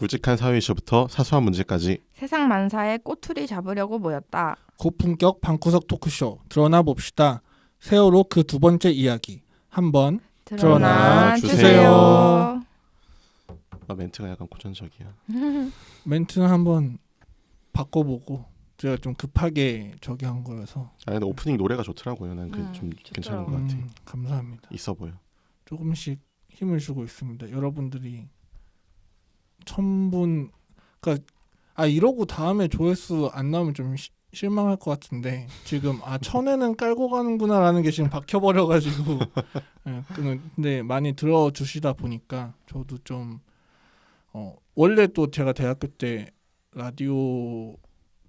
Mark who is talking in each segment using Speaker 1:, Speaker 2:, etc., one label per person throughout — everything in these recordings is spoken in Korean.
Speaker 1: 굵직한 사회 이슈부터 사소한 문제까지
Speaker 2: 세상 만사에 꼬투리 잡으려고 모였다.
Speaker 3: 고품격 방구석 토크쇼 드러나 봅시다. 세월호 그 두 번째 이야기 한번
Speaker 2: 드러나
Speaker 1: 주세요.
Speaker 2: 주세요.
Speaker 1: 멘트가 약간 고전적이야.
Speaker 3: 멘트는 한번 바꿔보고 제가 좀 급하게 저기 한 거여서
Speaker 1: 근데 오프닝 노래가 좋더라고요. 난 좀 괜찮은 것 같아.
Speaker 3: 감사합니다.
Speaker 1: 있어 보여.
Speaker 3: 조금씩 힘을 주고 있습니다. 여러분들이 1000분 그러니까 이러고 다음에 조회수 안 나오면 좀 실망할 것 같은데 지금 1000회는 깔고 가는구나라는 게 지금 박혀버려가지고 예, 근데 많이 들어주시다 보니까 저도 좀 원래 또 제가 대학교 때 라디오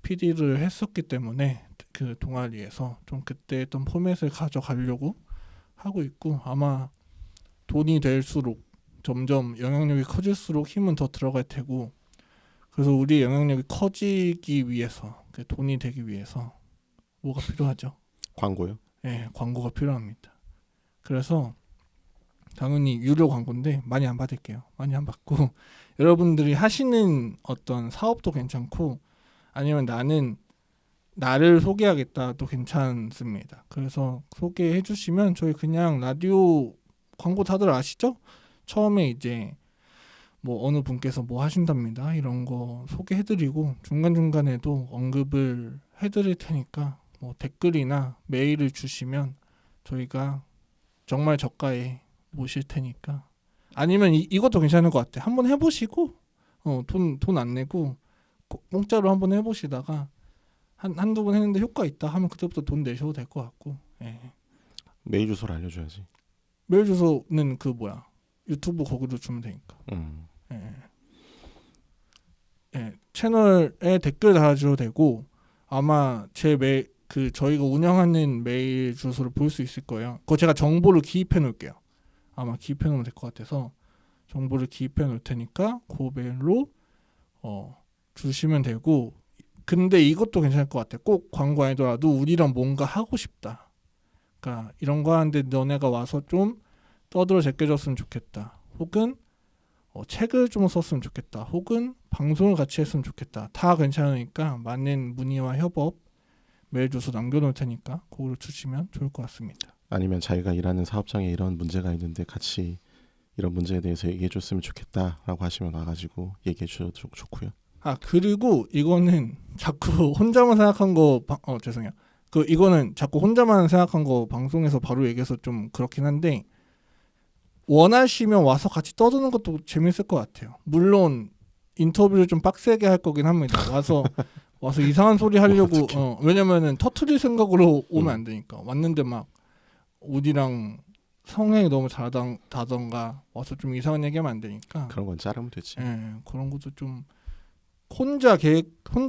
Speaker 3: PD를 했었기 때문에 그 동아리에서 좀 그때 했던 포맷을 가져가려고 하고 있고 아마 돈이 될수록 점점 영향력이 커질수록 힘은 더 들어갈 테고 그래서 우리 영향력이 커지기 위해서 돈이 되기 위해서 뭐가 필요하죠?
Speaker 1: 광고요?
Speaker 3: 네, 광고가 필요합니다. 그래서 당연히 유료 광고인데 많이 안 받을게요. 많이 안 받고 여러분들이 하시는 어떤 사업도 괜찮고 아니면 나를 소개하겠다도 괜찮습니다. 그래서 소개해 주시면 저희 그냥 라디오 광고 다들 아시죠? 처음에 이제 뭐 어느 분께서 뭐 하신답니다. 이런 거 소개해드리고 중간중간에도 언급을 해드릴 테니까 뭐 댓글이나 메일을 주시면 저희가 정말 저가에 모실 테니까 아니면 이것도 괜찮을 것 같아. 한번 해보시고 돈 안 내고 공짜로 한번 해보시다가 한두 번 했는데 효과 있다 하면 그때부터 돈 내셔도 될 것 같고 예.
Speaker 1: 메일 주소를 알려줘야지.
Speaker 3: 메일 주소는 유튜브 거기로 주면 되니까 예. 예, 채널에 댓글 달아주셔도 되고 아마 제 저희가 운영하는 메일 주소를 볼 수 있을 거예요. 그거 제가 정보를 기입해 놓을게요. 아마 기입해 놓으면 될 것 같아서 정보를 기입해 놓을 테니까 그 메일로 주시면 되고 근데 이것도 괜찮을 것 같아요. 꼭 광고 아니더라도 우리랑 뭔가 하고 싶다. 그러니까 이런 거 하는데 너네가 와서 좀 떠들어 제껴줬으면 좋겠다. 혹은 책을 좀 썼으면 좋겠다. 혹은 방송을 같이 했으면 좋겠다. 다 괜찮으니까 많은 문의와 협업 메일 주소 남겨놓을 테니까 그걸 주시면 좋을 것 같습니다.
Speaker 1: 아니면 자기가 일하는 사업장에 이런 문제가 있는데 같이 이런 문제에 대해서 얘기해줬으면 좋겠다라고 하시면 와가지고 얘기해 주셔도 좋고요.
Speaker 3: 그리고 이거는 자꾸 혼자만 생각한 거 죄송해요. 이거는 자꾸 혼자만 생각한 거 방송에서 바로 얘기해서 좀 그렇긴 한데 원하시면 와서 같이 떠드는 것도 재밌을 것 같아요. 물론 인터뷰를 좀 빡세게 할 거긴 합니다. 와서 이상한 소리 하려고 왜냐면은 터트릴 생각으로 오면 안 되니까 왔는데 막 어디랑 성행이 너무 잘하던가 와서 좀 이상한 얘기하면 안 되니까
Speaker 1: 그런 건 자르면 되지.
Speaker 3: 예, 그런 것도 좀 혼자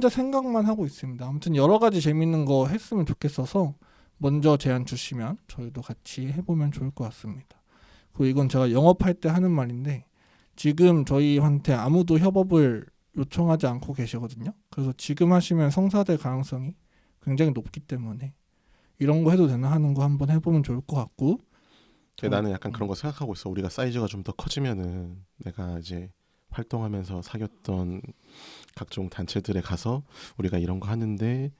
Speaker 3: 생각만 하고 있습니다. 아무튼 여러 가지 재밌는 거 했으면 좋겠어서 먼저 제안 주시면 저희도 같이 해보면 좋을 것 같습니다. 그리고 이건 제가 영업할 때 하는 말인데 지금 저희한테 아무도 협업을 요청하지 않고 계시거든요. 그래서 지금 하시면 성사될 가능성이 굉장히 높기 때문에 이런 거 해도 되나 하는 거 한번 해보면 좋을 것 같고
Speaker 1: 나는 약간 그런 거 생각하고 있어. 우리가 사이즈가 좀 더 커지면은 내가 이제 활동하면서 사귀었던 각종 단체들에 가서 우리가 이런 거 하는데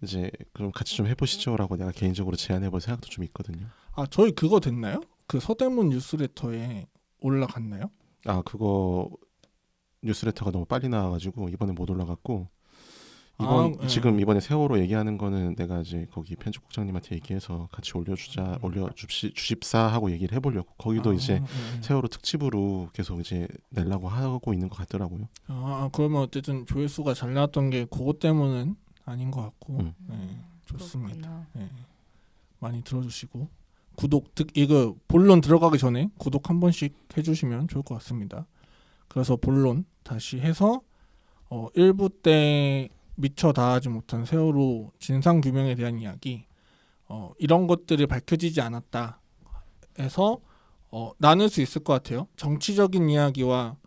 Speaker 1: 이제 그럼 같이 좀 해보시죠라고 내가 개인적으로 제안해볼 생각도 좀 있거든요.
Speaker 3: 저희 그거 됐나요? 그 서대문 뉴스레터에 올라갔나요?
Speaker 1: 그거 뉴스레터가 너무 빨리 나와가지고 이번에 못 올라갔고 지금 이번에 세월호 얘기하는 거는 내가 이제 거기 편집국장님한테 얘기해서 같이 올려주십사 하고 얘기를 해보려고 거기도 이제 세월호 특집으로 계속 이제 내려고 하고 있는 것 같더라고요.
Speaker 3: 그러면 어쨌든 조회수가 잘 나왔던 게 그것 때문은 아닌 것 같고 네, 좋습니다. 네, 많이 들어주시고 이거 본론 들어가기 전에 구독 한 번씩 해주시면 좋을 것 같습니다. 그래서 본론 다시 해서 1부 때 미처 다하지 못한 세월호 진상규명에 대한 이야기 이런 것들이 밝혀지지 않았다 해서 나눌 수 있을 것 같아요. 정치적인 이야기와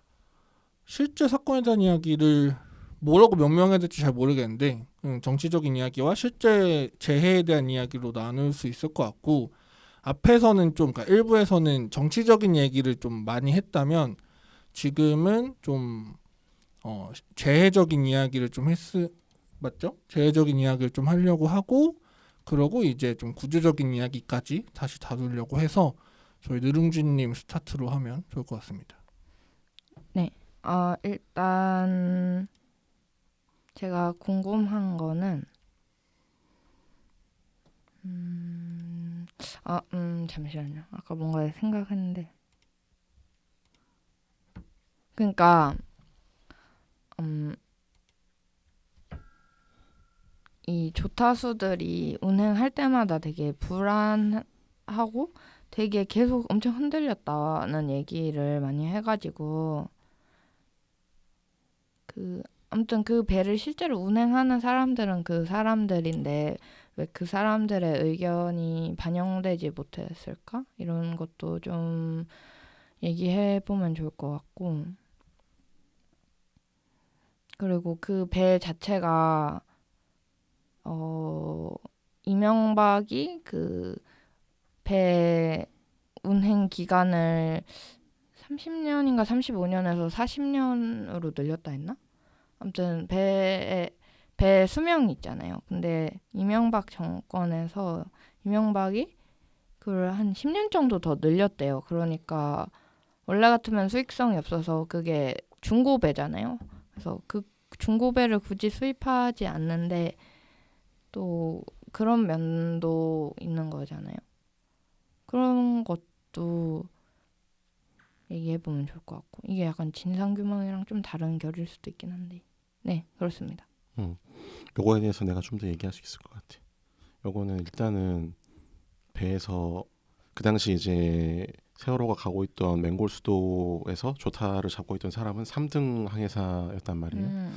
Speaker 3: 실제 사건에 대한 이야기를 뭐라고 명명해야 될지 잘 모르겠는데 정치적인 이야기와 실제 재해에 대한 이야기로 나눌 수 있을 것 같고 앞에서는 그러니까 일부에서는 정치적인 얘기를 좀 많이 했다면 지금은 좀 재해적인 이야기를 좀 맞죠? 재해적인 이야기를 좀 하려고 하고 그러고 이제 좀 구조적인 이야기까지 다시 다루려고 해서 저희 느룽지님 스타트로 하면 좋을 것 같습니다.
Speaker 2: 일단 제가 궁금한 거는 잠시만요. 아까 뭔가 생각했는데 그러니까 이 조타수들이 운행할 때마다 되게 불안하고 되게 계속 엄청 흔들렸다는 얘기를 많이 해가지고 아무튼 그 배를 실제로 운행하는 사람들은 그 사람들인데 왜 그 사람들의 의견이 반영되지 못했을까? 이런 것도 좀 얘기해 보면 좋을 것 같고 그리고 그 배 자체가 이명박이 그 배 운행 기간을 30년인가 35년에서 40년으로 늘렸다 했나? 아무튼 배 수명이 있잖아요. 근데 이명박 정권에서 이명박이 그걸 한 10년 정도 더 늘렸대요. 그러니까 원래 같으면 수익성이 없어서 그게 중고배잖아요. 그래서 그 중고배를 굳이 수입하지 않는데 또 그런 면도 있는 거잖아요. 그런 것도 얘기해보면 좋을 것 같고 이게 약간 진상규명이랑 좀 다른 결일 수도 있긴 한데 네 그렇습니다.
Speaker 1: 요거에 대해서 내가 좀 더 얘기할 수 있을 것 같아. 요거는 일단은 배에서 그 당시 이제 세월호가 가고 있던 맹골 수도에서 조타를 잡고 있던 사람은 3등 항해사였단 말이에요.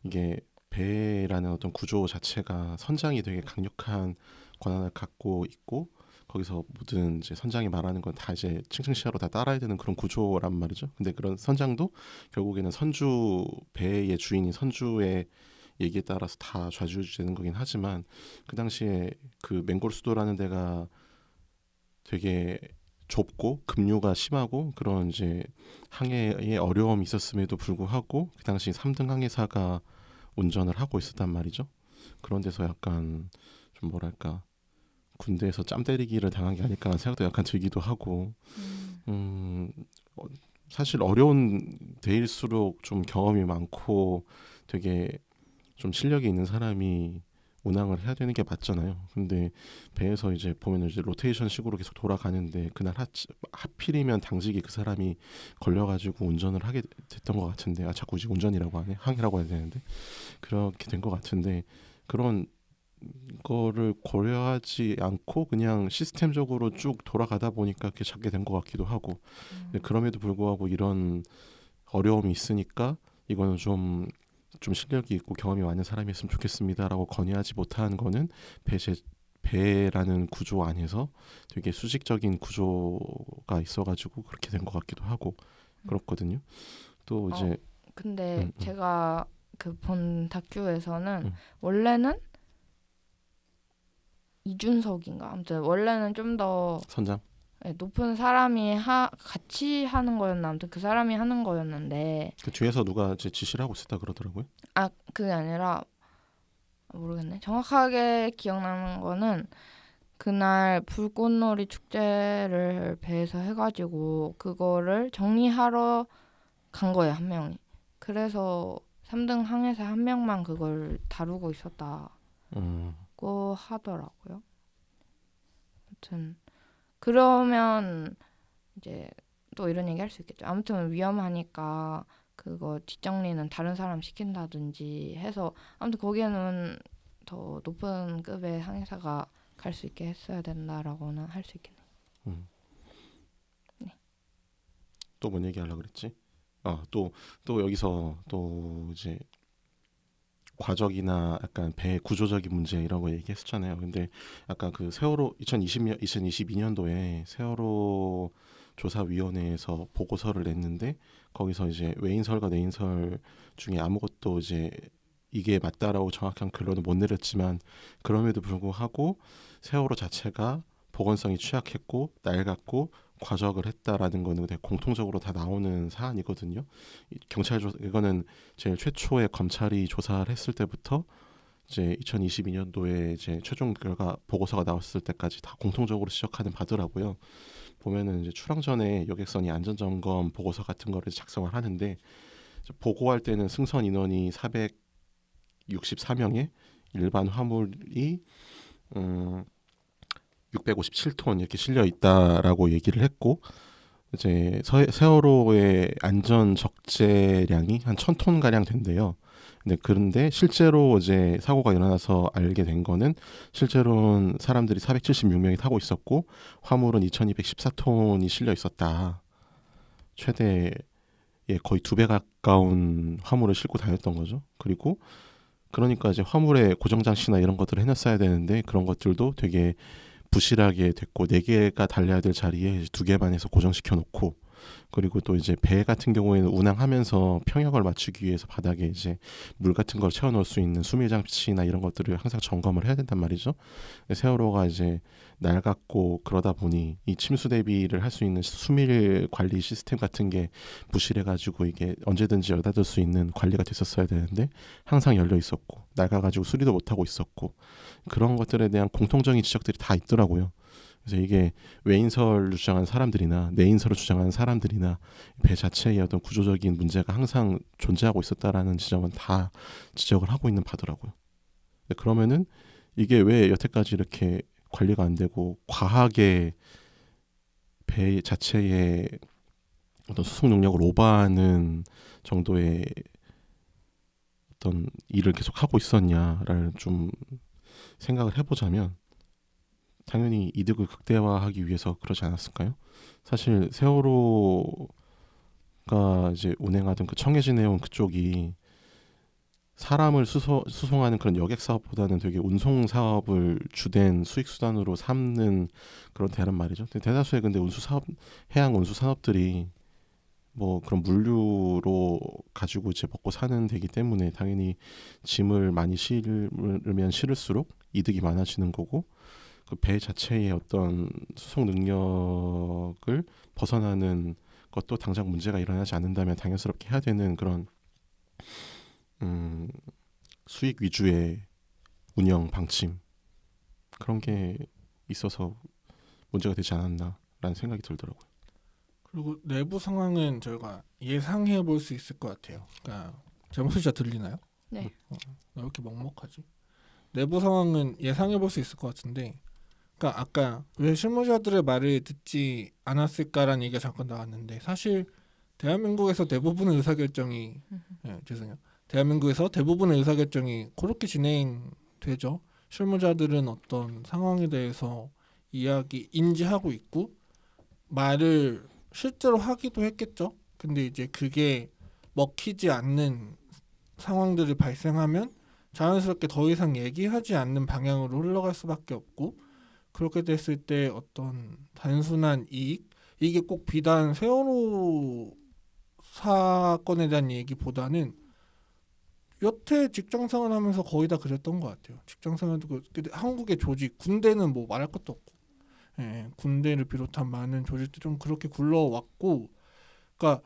Speaker 1: 이게 배라는 어떤 구조 자체가 선장이 되게 강력한 권한을 갖고 있고 거기서 모든 이제 선장이 말하는 건 다 이제 칭칭시하로 다 따라야 되는 그런 구조란 말이죠. 근데 그런 선장도 결국에는 선주 배의 주인인 선주의 얘기에 따라서 다 좌지우지되는 거긴 하지만 그 당시에 그 맹골 수도라는 데가 되게 좁고 급류가 심하고 그런 이제 항해에 어려움이 있었음에도 불구하고 그 당시 3등 항해사가 운전을 하고 있었단 말이죠. 그런 데서 약간 좀 뭐랄까 군대에서 짬 때리기를 당한 게 아닐까라는 생각도 약간 들기도 하고 사실 어려운 데일수록 좀 경험이 많고 되게 좀 실력이 있는 사람이 운항을 해야 되는 게 맞잖아요. 근데 배에서 이제 보면 이제 로테이션식으로 계속 돌아가는데 그날 하필이면 당직이 그 사람이 걸려가지고 운전을 하게 됐던 것 같은데 자꾸 이제 운전이라고 하네 항해라고 해야 되는데 그렇게 된 것 같은데 그런 거를 고려하지 않고 그냥 시스템적으로 쭉 돌아가다 보니까 그렇게 잡게 된 것 같기도 하고 그럼에도 불구하고 이런 어려움이 있으니까 이거는 좀 실력이 있고 경험이 많은 사람이었으면 좋겠습니다라고 건의하지 못한 거는 배라는 구조 안에서 되게 수직적인 구조가 있어가지고 그렇게 된 것 같기도 하고 그렇거든요. 또 이제
Speaker 2: 근데 제가 그 본 다큐에서는 원래는 이준석인가 아무튼 원래는 좀 더
Speaker 1: 선장
Speaker 2: 높은 사람이 같이 하는 거였나 아무튼 그 사람이 하는 거였는데
Speaker 1: 그 뒤에서 누가 이제 지시를 하고 있었다 그러더라고요.
Speaker 2: 그게 아니라 모르겠네. 정확하게 기억나는 거는 그날 불꽃놀이 축제를 배에서 해가지고 그거를 정리하러 간 거예요, 한 명이. 그래서 3등 항해사 한 명만 그걸 다루고 있었다고 하더라고요. 아무튼 그러면 이제 또 이런 얘기 할 수 있겠죠. 아무튼 위험하니까 그거 뒷정리는 다른 사람 시킨다든지 해서 아무튼 거기에는 더 높은 급의 항해사가 갈 수 있게 했어야 된다라고는 할 수 있겠네요. 네.
Speaker 1: 또 뭔 얘기하려고 그랬지? 또 여기서 또 이제 과적이나 약간 배 구조적인 문제 이런 거 얘기했었잖아요. 근데 약간 그 세월호 2022년도에 세월호 조사위원회에서 보고서를 냈는데 거기서 이제 외인설과 내인설 중에 아무것도 이제 이게 맞다라고 정확한 결론을 못 내렸지만 그럼에도 불구하고 세월호 자체가 보건성이 취약했고 낡았고 과적을 했다라는 거는 되게 공통적으로 다 나오는 사안이거든요. 경찰 조사 이거는 제일 최초에 검찰이 조사를 했을 때부터 이제 2022년도에 이제 최종 결과 보고서가 나왔을 때까지 다 공통적으로 지적하는 바더라고요. 보면은 이제 출항 전에 여객선이 안전점검 보고서 같은 거를 작성을 하는데 보고할 때는 승선 인원이 464명에 일반 화물이 657톤 이렇게 실려 있다라고 얘기를 했고 이제 세월호의 안전 적재량이 한 1,000톤 가량 된대요. 그런데 실제로 이제 사고가 일어나서 알게 된 거는 실제로는 사람들이 476명이 타고 있었고 화물은 2,214톤이 실려 있었다. 최대의 거의 2배 가까운 화물을 싣고 다녔던 거죠. 그리고 그러니까 이제 화물에 고정 장치나 이런 것들을 해놨어야 되는데 그런 것들도 되게 부실하게 됐고 4개가 달려야 될 자리에 2개만 해서 고정시켜 놓고 그리고 또 이제 배 같은 경우에는 운항하면서 평역을 맞추기 위해서 바닥에 이제 물 같은 걸 채워 넣을 수 있는 수밀 장치나 이런 것들을 항상 점검을 해야 된단 말이죠. 세월호가 이제 낡았고 그러다 보니 이 침수 대비를 할 수 있는 수밀 관리 시스템 같은 게 부실해 가지고 이게 언제든지 열닫을 수 있는 관리가 됐었어야 되는데 항상 열려 있었고 낡아 가지고 수리도 못 하고 있었고 그런 것들에 대한 공통적인 지적들이 다 있더라고요. 그래서 이게 외인설을 주장하는 사람들이나 내인설을 주장하는 사람들이나 배 자체의 어떤 구조적인 문제가 항상 존재하고 있었다라는 지점은 다 지적을 하고 있는 바더라고요. 그러면은 이게 왜 여태까지 이렇게 관리가 안 되고 과하게 배 자체의 어떤 수송 능력을 오버하는 정도의 어떤 일을 계속 하고 있었냐를 좀 생각을 해보자면 당연히 이득을 극대화하기 위해서 그러지 않았을까요? 사실 세월호가 이제 운행하던 그 청해진해운 그쪽이 사람을 수송하는 그런 여객 사업보다는 되게 운송 사업을 주된 수익 수단으로 삼는 그런 데란 말이죠. 대다수의 근데 운수 사업, 해양 운수 산업들이 뭐 그런 물류로 가지고 이제 먹고 사는 데기 때문에 당연히 짐을 많이 실으면 실을수록 이득이 많아지는 거고 그 배 자체의 어떤 수송 능력을 벗어나는 것도 당장 문제가 일어나지 않는다면 당연스럽게 해야 되는 그런 수익 위주의 운영 방침 그런 게 있어서 문제가 되지 않았나라는 생각이 들더라고요.
Speaker 3: 그리고 내부 상황은 저희가 예상해 볼 수 있을 것 같아요. 그러니까 제 목소리 잘 들리나요?
Speaker 2: 네.
Speaker 3: 왜 이렇게 먹먹하지? 내부 상황은 예상해 볼 수 있을 것 같은데 그러니까 아까 왜 실무자들의 말을 듣지 않았을까라는 얘기가 잠깐 나왔는데 사실 대한민국에서 대부분의 의사결정이 죄송해요. 대한민국에서 대부분의 의사결정이 그렇게 진행되죠. 실무자들은 어떤 상황에 대해서 인지하고 있고 말을 실제로 하기도 했겠죠. 근데 이제 그게 먹히지 않는 상황들이 발생하면 자연스럽게 더 이상 얘기하지 않는 방향으로 흘러갈 수밖에 없고 그렇게 됐을 때 어떤 단순한 이익 이게 꼭 비단 세월호 사건에 대한 얘기보다는 여태 직장생활 하면서 거의 다 그랬던 것 같아요. 직장생활도 한국의 조직 군대는 뭐 말할 것도 없고 군대를 비롯한 많은 조직도 좀 그렇게 굴러왔고 그러니까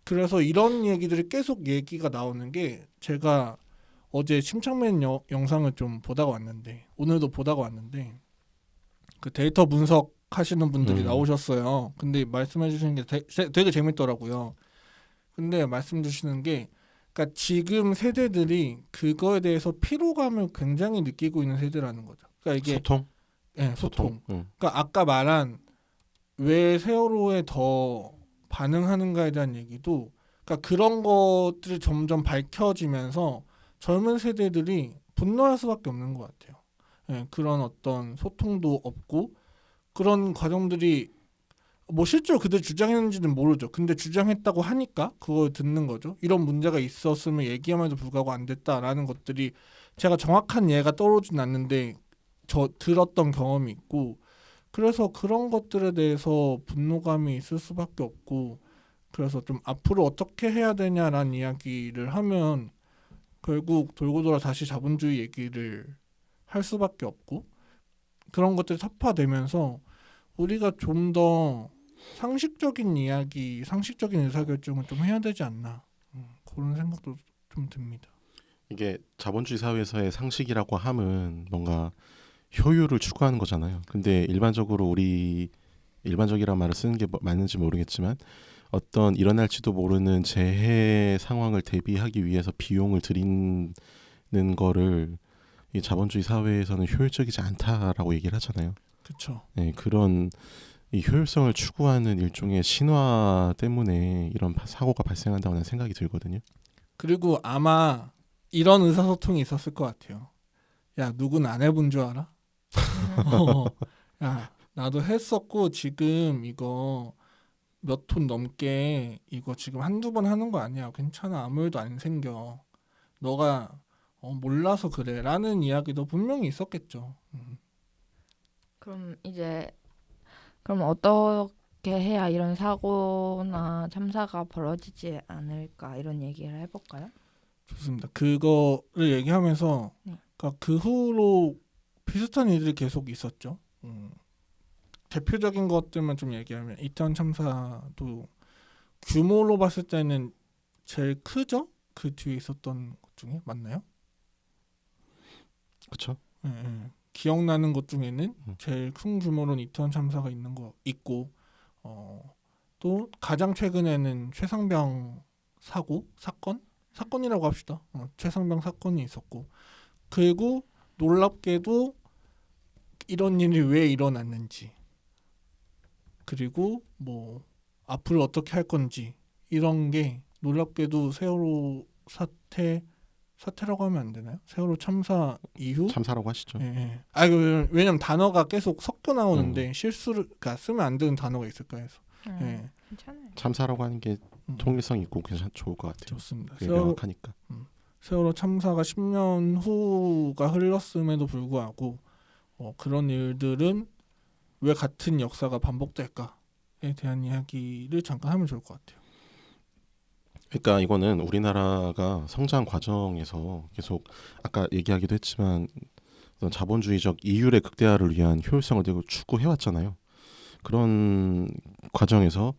Speaker 3: 그래서 이런 얘기들이 계속 얘기가 나오는 게 제가 어제 심창맨 영상을 좀 보다가 왔는데 오늘도 보다가 왔는데 그 데이터 분석하시는 분들이 나오셨어요. 근데 말씀해 주시는 게 되게 재밌더라고요. 근데 말씀 주시는 게 그러니까 지금 세대들이 그거에 대해서 피로감을 굉장히 느끼고 있는 세대라는 거죠. 그러니까 이게
Speaker 1: 소통?
Speaker 3: 네, 소통. 그러니까 아까 말한 왜 세월호에 더 반응하는가에 대한 얘기도 그러니까 그런 것들이 점점 밝혀지면서 젊은 세대들이 분노할 수밖에 없는 것 같아요. 그런 어떤 소통도 없고 그런 과정들이 뭐 실제로 그들 주장했는지는 모르죠. 근데 주장했다고 하니까 그걸 듣는 거죠. 이런 문제가 있었으면 얘기함에도 불구하고 안 됐다라는 것들이 제가 정확한 예가 떠오르진 않는데 저 들었던 경험이 있고 그래서 그런 것들에 대해서 분노감이 있을 수밖에 없고 그래서 좀 앞으로 어떻게 해야 되냐라는 이야기를 하면 결국 돌고 돌아 다시 자본주의 얘기를 할 수밖에 없고 그런 것들이 타파되면서 우리가 좀 더 상식적인 이야기, 상식적인 의사결정을 좀 해야 되지 않나 그런 생각도 좀 듭니다.
Speaker 1: 이게 자본주의 사회에서의 상식이라고 함은 뭔가 효율을 추구하는 거잖아요. 근데 일반적으로 우리 일반적이라는 말을 쓰는 게 맞는지 모르겠지만 어떤 일어날지도 모르는 재해 상황을 대비하기 위해서 비용을 들이는 거를 이 자본주의 사회에서는 효율적이지 않다라고 얘기를 하잖아요.
Speaker 3: 그렇죠.
Speaker 1: 네, 그런 이 효율성을 추구하는 일종의 신화 때문에 이런 사고가 발생한다고 는 생각이 들거든요.
Speaker 3: 그리고 아마 이런 의사소통이 있었을 것 같아요. 야, 누군 안 해본 줄 알아? 야, 나도 했었고 지금 이거 몇 톤 넘게 이거 지금 한두 번 하는 거 아니야. 괜찮아. 아무 일도 안 생겨. 너가 몰라서 그래 라는 이야기도 분명히 있었겠죠.
Speaker 2: 그럼 어떻게 해야 이런 사고나 참사가 벌어지지 않을까 이런 얘기를 해볼까요?
Speaker 3: 좋습니다. 그거를 얘기하면서
Speaker 2: 네.
Speaker 3: 그러니까 그 후로 비슷한 일들이 계속 있었죠. 대표적인 것들만 좀 얘기하면 이태원 참사도 규모로 봤을 때는 제일 크죠? 그 뒤에 있었던 것 중에 맞나요?
Speaker 1: 그렇죠?
Speaker 3: 예, 예. 기억나는 것 중에는 제일 큰 규모로는 이태원 참사가 있는 거 있고 또 가장 최근에는 최상병 사건이라고 합시다. 최상병 사건이 있었고 그리고 놀랍게도 이런 일이 왜 일어났는지 그리고 뭐 앞으로 어떻게 할 건지 이런 게 놀랍게도 세월호 사태라고 하면 안 되나요? 세월호 참사 이후
Speaker 1: 참사라고 하시죠.
Speaker 3: 예, 예. 왜냐면 단어가 계속 섞여 나오는데 실수를 그러니까 쓰면 안 되는 단어가 있을까 해서 예.
Speaker 2: 괜찮아요.
Speaker 1: 참사라고 하는 게 통일성 있고 좋을 것 같아요.
Speaker 3: 좋습니다.
Speaker 1: 그게 명확하니까.
Speaker 3: 세월호 참사가 10년 후가 흘렀음에도 불구하고 그런 일들은 왜 같은 역사가 반복될까에 대한 이야기를 잠깐 하면 좋을 것 같아요.
Speaker 1: 그러니까 이거는 우리나라가 성장 과정에서 계속 아까 얘기하기도 했지만 어떤 자본주의적 이율의 극대화를 위한 효율성을 되게 추구해왔잖아요. 그런 과정에서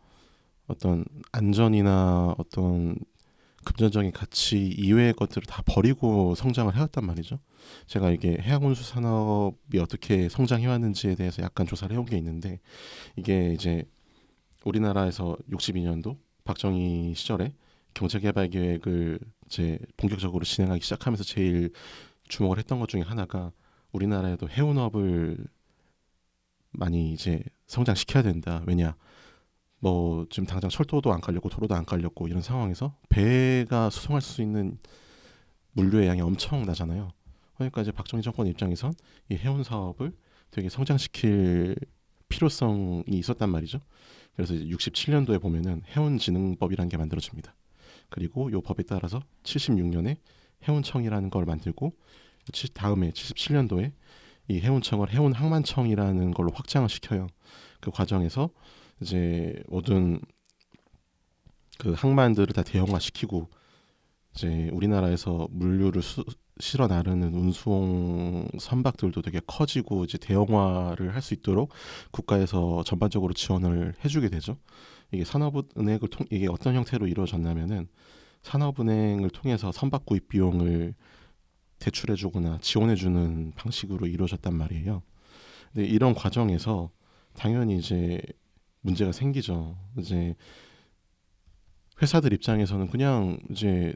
Speaker 1: 어떤 안전이나 어떤 금전적인 가치 이외의 것들을 다 버리고 성장을 해왔단 말이죠. 제가 이게 해양운수 산업이 어떻게 성장해왔는지에 대해서 약간 조사를 해온 게 있는데 이게 이제 우리나라에서 62년도 박정희 시절에 경제개발 계획을 이제 본격적으로 진행하기 시작하면서 제일 주목을 했던 것 중에 하나가 우리나라에도 해운업을 많이 이제 성장시켜야 된다. 왜냐? 뭐 지금 당장 철도도 안 깔렸고 도로도 안 깔렸고 이런 상황에서 배가 수송할 수 있는 물류의 양이 엄청나잖아요. 그러니까 이제 박정희 정권 입장에선 이 해운 사업을 되게 성장시킬 필요성이 있었단 말이죠. 그래서 이제 67년도에 보면은 해운진흥법이라는 게 만들어집니다. 그리고 이 법에 따라서 76년에 해운청이라는 걸 만들고 다음에 77년도에 이 해운청을 해운항만청이라는 걸로 확장을 시켜요. 그 과정에서 이제 모든 그 항만들을 다 대형화시키고 이제 우리나라에서 물류를 실어 나르는 운송 선박들도 되게 커지고 이제 대형화를 할 수 있도록 국가에서 전반적으로 지원을 해주게 되죠. 이게 이게 어떤 형태로 이루어졌냐면은 산업은행을 통해서 선박 구입 비용을 대출해주거나 지원해주는 방식으로 이루어졌단 말이에요. 근데 이런 과정에서 당연히 이제 문제가 생기죠. 이제 회사들 입장에서는 그냥 이제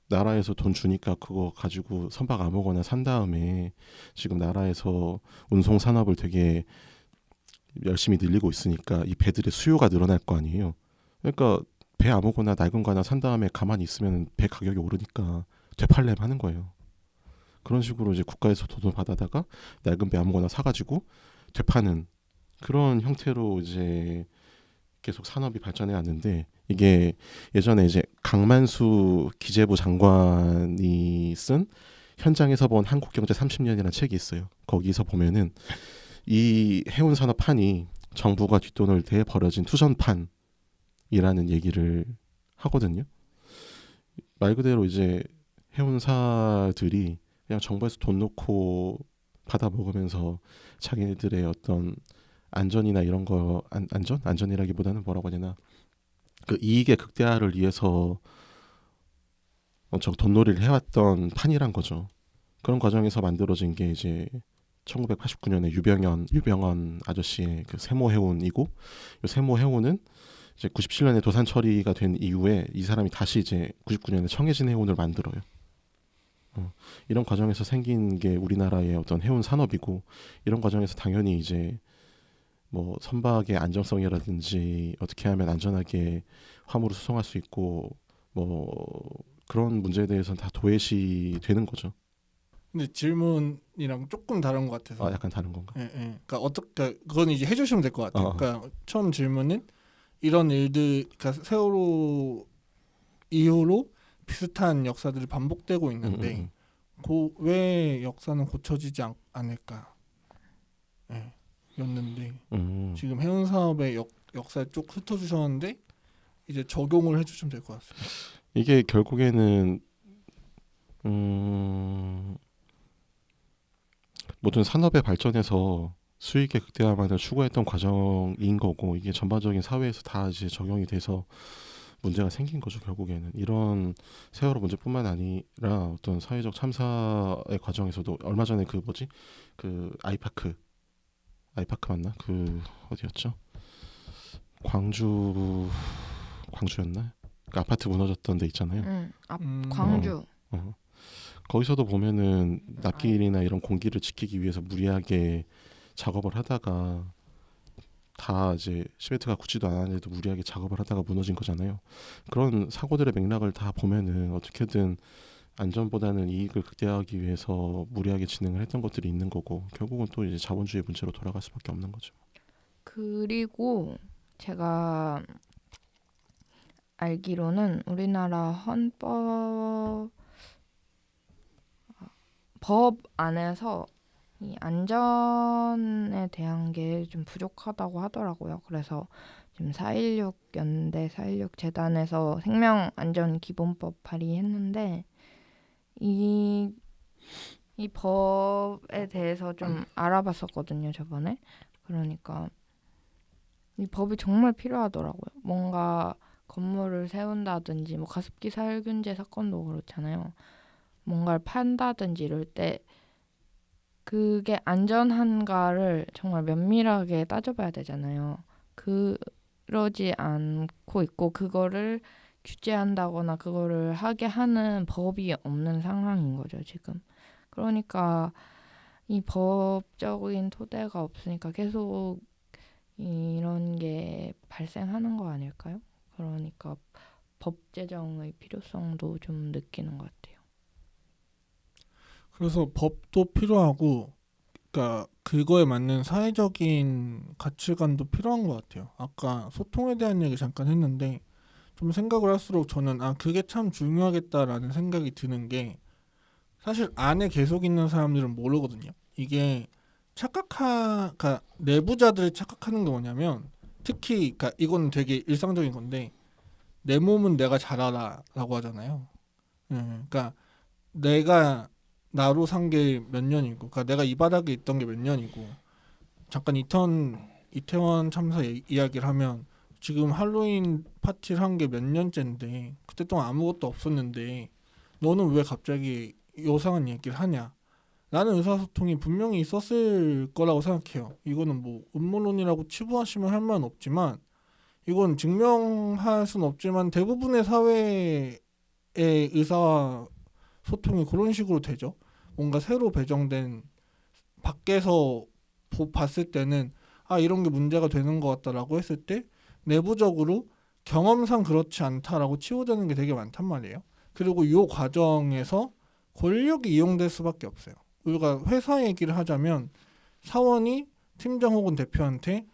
Speaker 1: 나라에서 돈 주니까 그거 가지고 선박 아무거나 산 다음에 지금 나라에서 운송 산업을 되게 열심히 늘리고 있으니까 이 배들의 수요가 늘어날 거 아니에요. 그러니까 배 아무거나 낡은 거 하나 산 다음에 가만히 있으면 배 가격이 오르니까 되팔렘 하는 거예요. 그런 식으로 이제 국가에서 돈을 받아다가 낡은 배 아무거나 사가지고 되파는 그런 형태로 이제 계속 산업이 발전해 왔는데 이게 예전에 이제 강만수 기재부 장관이 쓴 현장에서 본 한국경제 30년이라는 책이 있어요. 거기서 보면은 이 해운 산업판이 정부가 뒷돈을 대 벌어진 투전판이라는 얘기를 하거든요. 말 그대로 이제 해운사들이 그냥 정부에서 돈 놓고 받아 먹으면서 자기네들의 어떤 안전이나 이런 거 안전이라기보다는 뭐라고 해야 되나 그 이익의 극대화를 위해서 엄청 돈놀이를 해왔던 판이란 거죠. 그런 과정에서 만들어진 게 이제 1989년에 유병언 아저씨의 그 세모 해운이고, 이 세모 해운은 이제 97년에 도산 처리가 된 이후에 이 사람이 다시 이제 99년에 청해진 해운을 만들어요. 이런 과정에서 생긴 게 우리나라의 어떤 해운 산업이고, 이런 과정에서 당연히 이제 뭐 선박의 안정성이라든지 어떻게 하면 안전하게 화물을 수송할 수 있고 뭐 그런 문제에 대해서는 다 도외시 되는 거죠.
Speaker 3: 근데 질문이랑 조금 다른 것 같아서.
Speaker 1: 아, 약간 다른 건가?
Speaker 3: 예, 예. 그러니까 어떻게 그건 이제 해주시면 될 것 같아요. 그러니까 처음 질문은 이런 일들, 그러니까 세월호 이후로 비슷한 역사들이 반복되고 있는데 왜 역사는 고쳐지지 않을까? 예, 였는데 지금 해운 사업의 역사에 쭉 훑어주셨는데 이제 적용을 해주시면 될 것 같습니다.
Speaker 1: 이게 결국에는 모든 산업의 발전에서 수익의 극대화만을 추구했던 과정인 거고, 이게 전반적인 사회에서 다 이제 적용이 돼서 문제가 생긴 거죠. 결국에는 이런 세월호 문제뿐만 아니라 어떤 사회적 참사의 과정에서도 얼마 전에 그 아이파크 맞나? 그 어디였죠? 광주였나? 그 아파트 무너졌던 데 있잖아요.
Speaker 2: 광주.
Speaker 1: 거기서도 보면은 납길이나 이런 공기를 지키기 위해서 무리하게 작업을 하다가 다 이제 시멘트가 굳지도 않았는데도 무리하게 작업을 하다가 무너진 거잖아요. 그런 사고들의 맥락을 다 보면은 어떻게든 안전보다는 이익을 극대화하기 위해서 무리하게 진행을 했던 것들이 있는 거고, 결국은 또 이제 자본주의 문제로 돌아갈 수밖에 없는 거죠.
Speaker 2: 그리고 제가 알기로는 우리나라 법 안에서 이 안전에 대한 게 좀 부족하다고 하더라고요. 그래서 지금 4.16 연대 4.16 재단에서 생명안전기본법 발의했는데 이 법에 대해서 좀 알아봤었거든요, 저번에. 그러니까 이 법이 정말 필요하더라고요. 뭔가 건물을 세운다든지 뭐 가습기 살균제 사건도 그렇잖아요. 뭔가를 판다든지 이럴 때 그게 안전한가를 정말 면밀하게 따져봐야 되잖아요. 그러지 않고 있고 그거를 규제한다거나 그거를 하게 하는 법이 없는 상황인 거죠, 지금. 그러니까 이 법적인 토대가 없으니까 계속 이런 게 발생하는 거 아닐까요? 그러니까 법 제정의 필요성도 좀 느끼는 것 같아요.
Speaker 3: 그래서 법도 필요하고, 그러니까 그거에 맞는 사회적인 가치관도 필요한 것 같아요. 아까 소통에 대한 얘기 잠깐 했는데 좀 생각을 할수록 저는 그게 참 중요하겠다라는 생각이 드는 게, 사실 안에 계속 있는 사람들은 모르거든요. 이게 그러니까 내부자들이 착각하는 게 뭐냐면, 특히 그러니까 이건 되게 일상적인 건데 내 몸은 내가 잘 알아라고 하잖아요. 그러니까 내가 나로 산 게 몇 년이고, 그러니까 내가 이 바닥에 있던 게 몇 년이고, 잠깐 이태원 참사 이야기를 하면 지금 할로윈 파티를 한 게 몇 년째인데 그때 동안 아무것도 없었는데 너는 왜 갑자기 요상한 얘기를 하냐? 라는 의사소통이 분명히 있었을 거라고 생각해요. 이거는 뭐 음모론이라고 치부하시면 할 말은 없지만, 이건 증명할 수는 없지만 대부분의 사회의 의사 소통이 그런 식으로 되죠. 뭔가 새로 배정된, 밖에서 봤을 때는 이런 게 문제가 되는 것 같다라고 했을 때 내부적으로 경험상 그렇지 않다라고 치부되는 게 되게 많단 말이에요. 그리고 이 과정에서 권력이 이용될 수밖에 없어요. 우리가 회사 얘기를 하자면 사원이 팀장 혹은 대표한테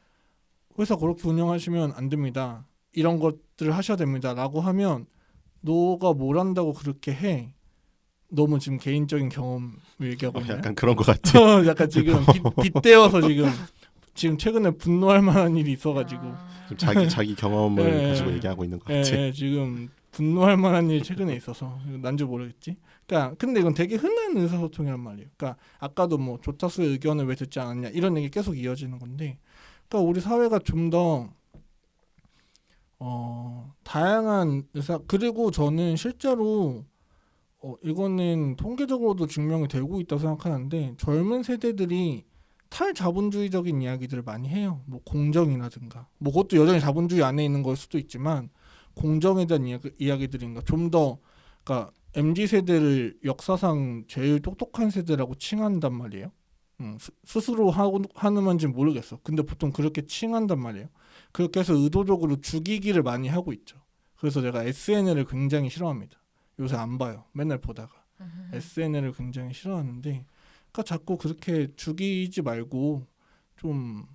Speaker 3: 회사 그렇게 운영하시면 안 됩니다, 이런 것들을 하셔야 됩니다 라고 하면, 너가 뭘 한다고 그렇게 해? 너무 지금 개인적인 경험을 얘기하고 있나요?
Speaker 1: 약간 그런 것 같아.
Speaker 3: 약간 지금 빗대어서 지금 최근에 분노할 만한 일이 있어가지고
Speaker 1: 자기 경험을 가지고 얘기하고 있는 것 같아.
Speaker 3: 지금 분노할 만한 일이 최근에 있어서 난지 모르겠지. 그러니까 근데 이건 되게 흔한 의사소통이란 말이에요. 그러니까 아까도 뭐 조타수의 의견을 왜 듣지 않았냐 이런 얘기 계속 이어지는 건데, 그러니까 우리 사회가 좀 더 다양한 의사 그리고 저는 실제로 이거는 통계적으로도 증명이 되고 있다고 생각하는데 젊은 세대들이 탈자본주의적인 이야기들을 많이 해요. 뭐 공정이라든가 뭐 그것도 여전히 자본주의 안에 있는 걸 수도 있지만 공정에 대한 이야기들인가 좀 더 그러니까 MZ 세대를 역사상 제일 똑똑한 세대라고 칭한단 말이에요. 스스로 하는 건지 모르겠어. 근데 보통 그렇게 칭한단 말이에요. 그렇게 해서 의도적으로 죽이기를 많이 하고 있죠. 그래서 제가 SNL을 굉장히 싫어합니다. 요새 안 봐요. 맨날 보다가 SNL을 굉장히 싫어하는데 그러니까 자꾸 그렇게 죽이지 말고 좀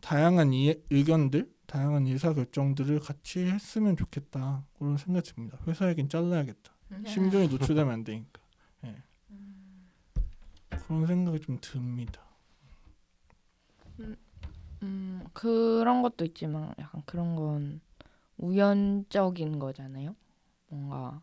Speaker 3: 다양한 의견들, 다양한 의사결정들을 같이 했으면 좋겠다. 그런 생각이 듭니다. 회사에겐 잘라야겠다. 심정이 노출되면 안 되니까. 네. 그런 생각이 좀 듭니다.
Speaker 2: 그런 것도 있지만 약간 그런 건 우연적인 거잖아요. 뭔가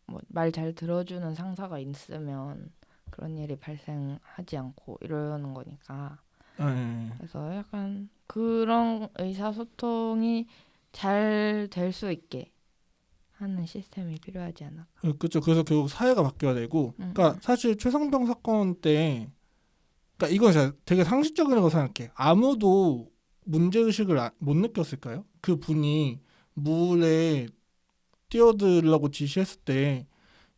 Speaker 2: 뭐 말 잘 들어주는 상사가 있으면 그런 일이 발생하지 않고 이러는 거니까.
Speaker 3: 네.
Speaker 2: 그래서 약간 그런 의사소통이 잘 될 수 있게 하는 시스템이 필요하지 않나.
Speaker 3: 그렇죠. 그래서 결국 사회가 바뀌어야 되고, 그러니까 사실 최성병 사건 때, 그러니까 이건 제가 되게 상식적이라고 생각해. 아무도 문제 의식을 못 느꼈을까요? 그 분이 물에 뛰어들라고 지시했을 때,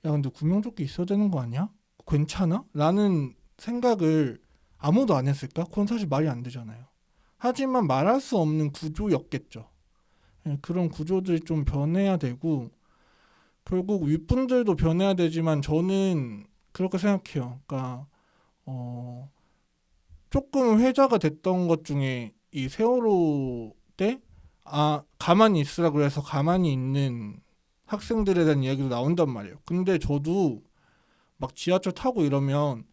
Speaker 3: 야 근데 구명조끼 있어야 되는 거 아니야? 괜찮아? 라는 생각을 아무도 안 했을까? 그건 사실 말이 안 되잖아요. 하지만 말할 수 없는 구조였겠죠. 그런 구조들이 좀 변해야 되고 결국 윗분들도 변해야 되지만 저는 그렇게 생각해요. 그러니까 조금 회자가 됐던 것 중에 이 세월호 때 가만히 있으라 그래서 가만히 있는 학생들에 대한 이야기도 나온단 말이에요. 근데 저도 막 지하철 타고 이러면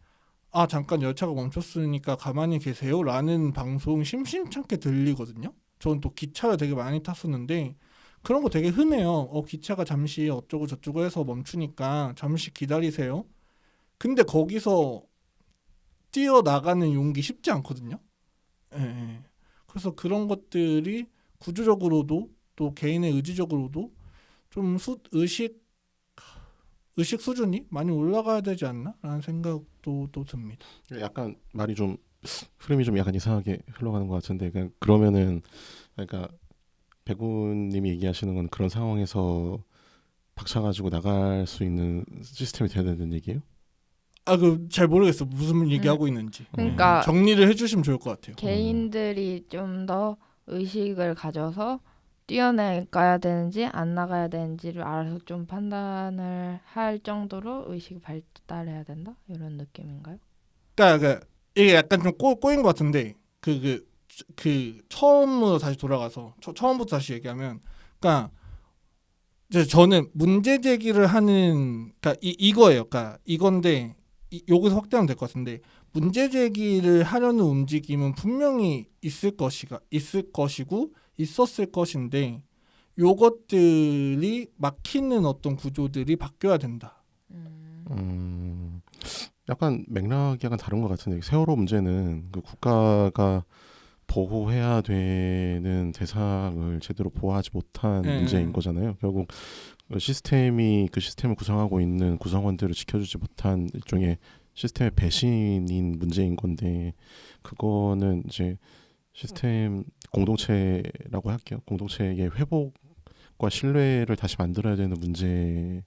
Speaker 3: 잠깐 열차가 멈췄으니까 가만히 계세요 라는 방송 심심찮게 들리거든요. 저는 또 기차를 되게 많이 탔었는데 그런 거 되게 흔해요. 기차가 잠시 어쩌고 저쩌고 해서 멈추니까 잠시 기다리세요. 근데 거기서 뛰어나가는 용기 쉽지 않거든요. 예. 그래서 그런 것들이 구조적으로도 또 개인의 의지적으로도 좀 의식 수준이 많이 올라가야 되지 않나? 라는 생각도 또 듭니다.
Speaker 1: 약간 말이 좀 흐름이 좀 약간 이상하게 흘러가는 것 같은데 그러면은 그러니까 백우님이 얘기하시는 건 그런 상황에서 박차가지고 나갈 수 있는 시스템이 돼야 된다는 얘기예요?
Speaker 3: 잘 모르겠어. 무슨 얘기하고 있는지.
Speaker 2: 그러니까
Speaker 3: 정리를 해주시면 좋을 것 같아요.
Speaker 2: 개인들이 좀 더 의식을 가져서 뛰어나가야 되는지 안 나가야 되는지를 알아서 좀 판단을 할 정도로 의식이 발달해야 된다? 이런 느낌인가요?
Speaker 3: 그러니까 이게 약간 좀 꼬인 것 같은데 그 처음으로 다시 돌아가서 처음부터 다시 얘기하면 그러니까 이제 저는 문제 제기를 하는 그러니까 이거예요. 그러니까 이건데 여기서 확대하면 될 것 같은데 문제 제기를 하려는 움직임은 분명히 있을 것이고 있었을 것인데 요것들이 막히는 어떤 구조들이 바뀌어야 된다.
Speaker 1: 약간 맥락이 약간 다른 것 같은데 세월호 문제는 그 국가가 보호해야 되는 대상을 제대로 보호하지 못한 문제인 거잖아요. 결국 그 시스템을 구성하고 있는 구성원들을 지켜주지 못한 일종의 시스템의 배신인 문제인 건데 그거는 이제 시스템 공동체라고 할게요. 공동체의 회복과 신뢰를 다시 만들어야 되는 문제인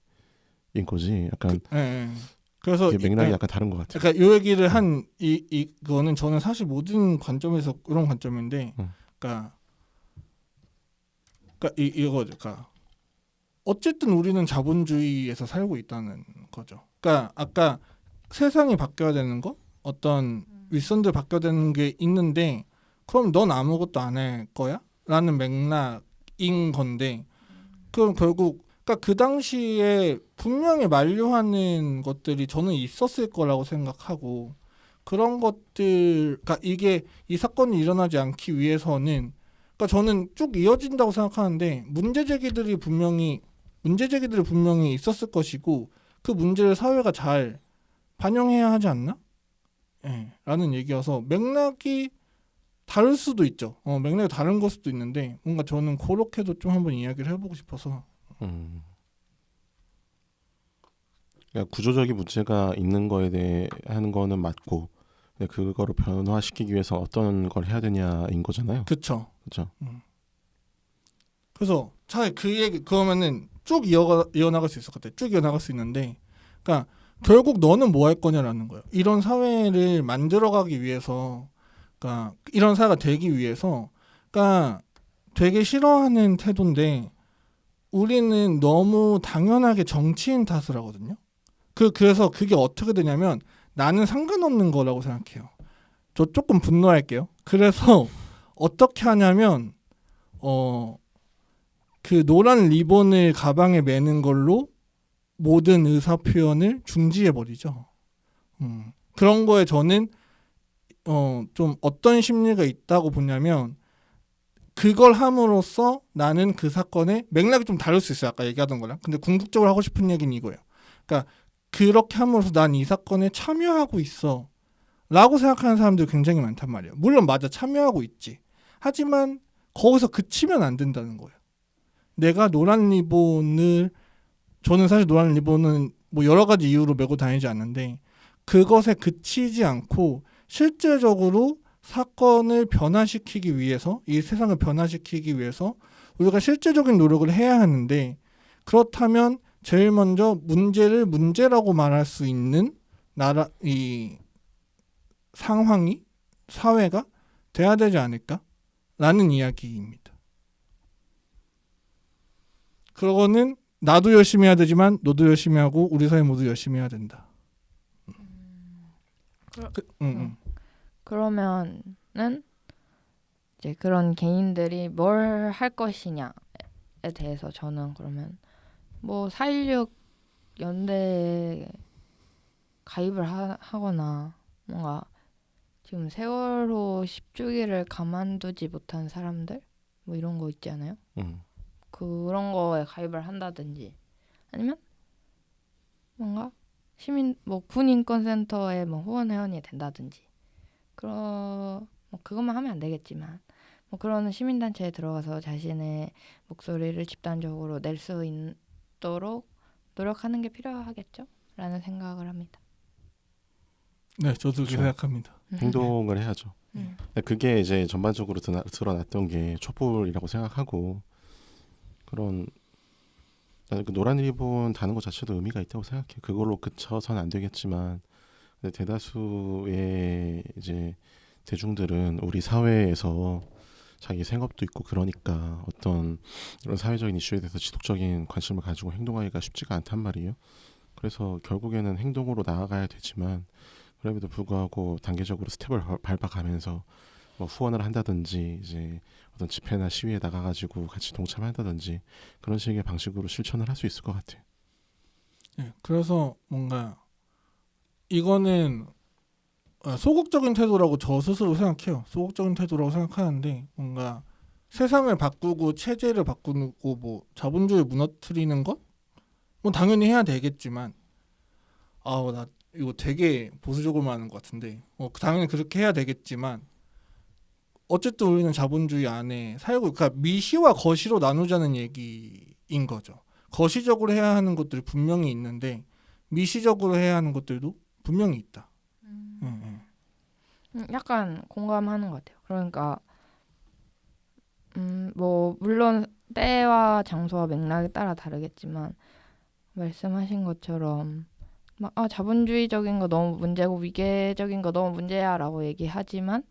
Speaker 1: 거지. 약간
Speaker 3: 그래서
Speaker 1: 맥락이 약간 다른 것 같아요.
Speaker 3: 그러니까 이 얘기를 한 이거는 저는 사실 모든 관점에서 그런 관점인데, 그러니까 이거죠. 그러니까 어쨌든 우리는 자본주의에서 살고 있다는 거죠. 그러니까 아까 세상이 바뀌어야 되는 거, 어떤 윗선들 바뀌어야 되는 게 있는데, 그럼 넌 아무것도 안 할 거야? 라는 맥락인 건데, 그럼 결국 그러니까 그 당시에 분명히 만류하는 것들이 저는 있었을 거라고 생각하고 그런 것들, 그러니까 이게 이 사건이 일어나지 않기 위해서는 그러니까 저는 쭉 이어진다고 생각하는데 문제 제기들이 분명히 있었을 것이고 그 문제를 사회가 잘 반영해야 하지 않나? 라는 얘기여서 맥락이 다를 수도 있죠. 맥락이 다른 걸 수도 있는데 뭔가 저는 그렇게도 좀 한번 이야기를 해보고 싶어서.
Speaker 1: 그러니까 구조적인 문제가 있는 거에 대해 하는 거는 맞고, 근데 그거를 변화시키기 위해서 어떤 걸 해야 되냐인 거잖아요.
Speaker 3: 그쵸.
Speaker 1: 그렇죠.
Speaker 3: 그래서 차라리 그 얘기 그러면은 쭉 이어나갈 수 있을 것 같아. 쭉 이어나갈 수 있는데, 그러니까 결국 너는 뭐 할 거냐라는 거예요. 이런 사회를 만들어가기 위해서, 그러니까 이런 사회가 되기 위해서, 그러니까 되게 싫어하는 태도인데 우리는 너무 당연하게 정치인 탓을 하거든요. 그래서 그게 어떻게 되냐면 나는 상관없는 거라고 생각해요. 저 조금 분노할게요. 그래서 어떻게 하냐면 그 노란 리본을 가방에 매는 걸로 모든 의사 표현을 중지해 버리죠. 그런 거에 저는 좀 어떤 심리가 있다고 보냐면 그걸 함으로써 나는 그 사건의 맥락이 좀 다를 수 있어요. 아까 얘기하던 거랑. 근데 궁극적으로 하고 싶은 얘기는 이거예요. 그러니까 그렇게 함으로써 난 이 사건에 참여하고 있어 라고 생각하는 사람들이 굉장히 많단 말이에요. 물론 맞아, 참여하고 있지. 하지만 거기서 그치면 안 된다는 거예요. 내가 노란 리본을, 저는 사실 노란 리본은 뭐 여러 가지 이유로 메고 다니지 않는데 그것에 그치지 않고 실제적으로 사건을 변화시키기 위해서, 이 세상을 변화시키기 위해서 우리가 실제적인 노력을 해야 하는데, 그렇다면 제일 먼저 문제를 문제라고 말할 수 있는 이 상황이, 사회가 돼야 되지 않을까라는 이야기입니다. 그거는 나도 열심히 해야 되지만 너도 열심히 하고 우리 사회 모두 열심히 해야 된다.
Speaker 2: 그러면은 이제 그런 개인들이 뭘 할 것이냐에 대해서 저는 그러면 뭐 4.16 연대에 가입을 하거나 뭔가 지금 세월호 10주기를 가만두지 못한 사람들 뭐 이런 거 있지 않아요? 그런 거에 가입을 한다든지 아니면 뭔가 시민 뭐 군인권센터에 뭐 후원 회원이 된다든지 뭐 그것만 하면 안 되겠지만 뭐 그런 시민단체에 들어가서 자신의 목소리를 집단적으로 낼 수 있도록 노력하는 게 필요하겠죠? 라는 생각을 합니다.
Speaker 3: 네, 저도 그렇게 생각합니다.
Speaker 1: 행동을 해야죠. 근데 그게 이제 전반적으로 드러났던 게 촛불이라고 생각하고, 나는 그 노란 리본 다는 것 자체도 의미가 있다고 생각해. 그걸로 그쳐서는 안 되겠지만, 근데 대다수의 이제 대중들은 우리 사회에서 자기 생업도 있고 그러니까 어떤 이런 사회적인 이슈에 대해서 지속적인 관심을 가지고 행동하기가 쉽지가 않단 말이에요. 그래서 결국에는 행동으로 나아가야 되지만, 그럼에도 불구하고 단계적으로 스텝을 밟아가면서 뭐 후원을 한다든지 이제 어떤 집회나 시위에 나가가지고 같이 동참한다든지 그런 식의 방식으로 실천을 할 수 있을 것 같아요.
Speaker 3: 네, 그래서 뭔가 이거는 소극적인 태도라고 저 스스로 생각해요. 소극적인 태도라고 생각하는데, 뭔가 세상을 바꾸고 체제를 바꾸고 뭐 자본주의를 무너뜨리는 것? 뭐 당연히 해야 되겠지만, 나 이거 되게 보수적으로 말하는 것 같은데, 당연히 그렇게 해야 되겠지만 어쨌든 우리는 자본주의 안에 살고, 그러니까 미시와 거시로 나누자는 얘기인 거죠. 거시적으로 해야 하는 것들이 분명히 있는데 미시적으로 해야 하는 것들도 분명히 있다.
Speaker 2: 약간 공감하는 것 같아요. 그러니까 뭐 물론 때와 장소와 맥락에 따라 다르겠지만 말씀하신 것처럼 막 자본주의적인 거 너무 문제고 위계적인 거 너무 문제야라고 얘기하지만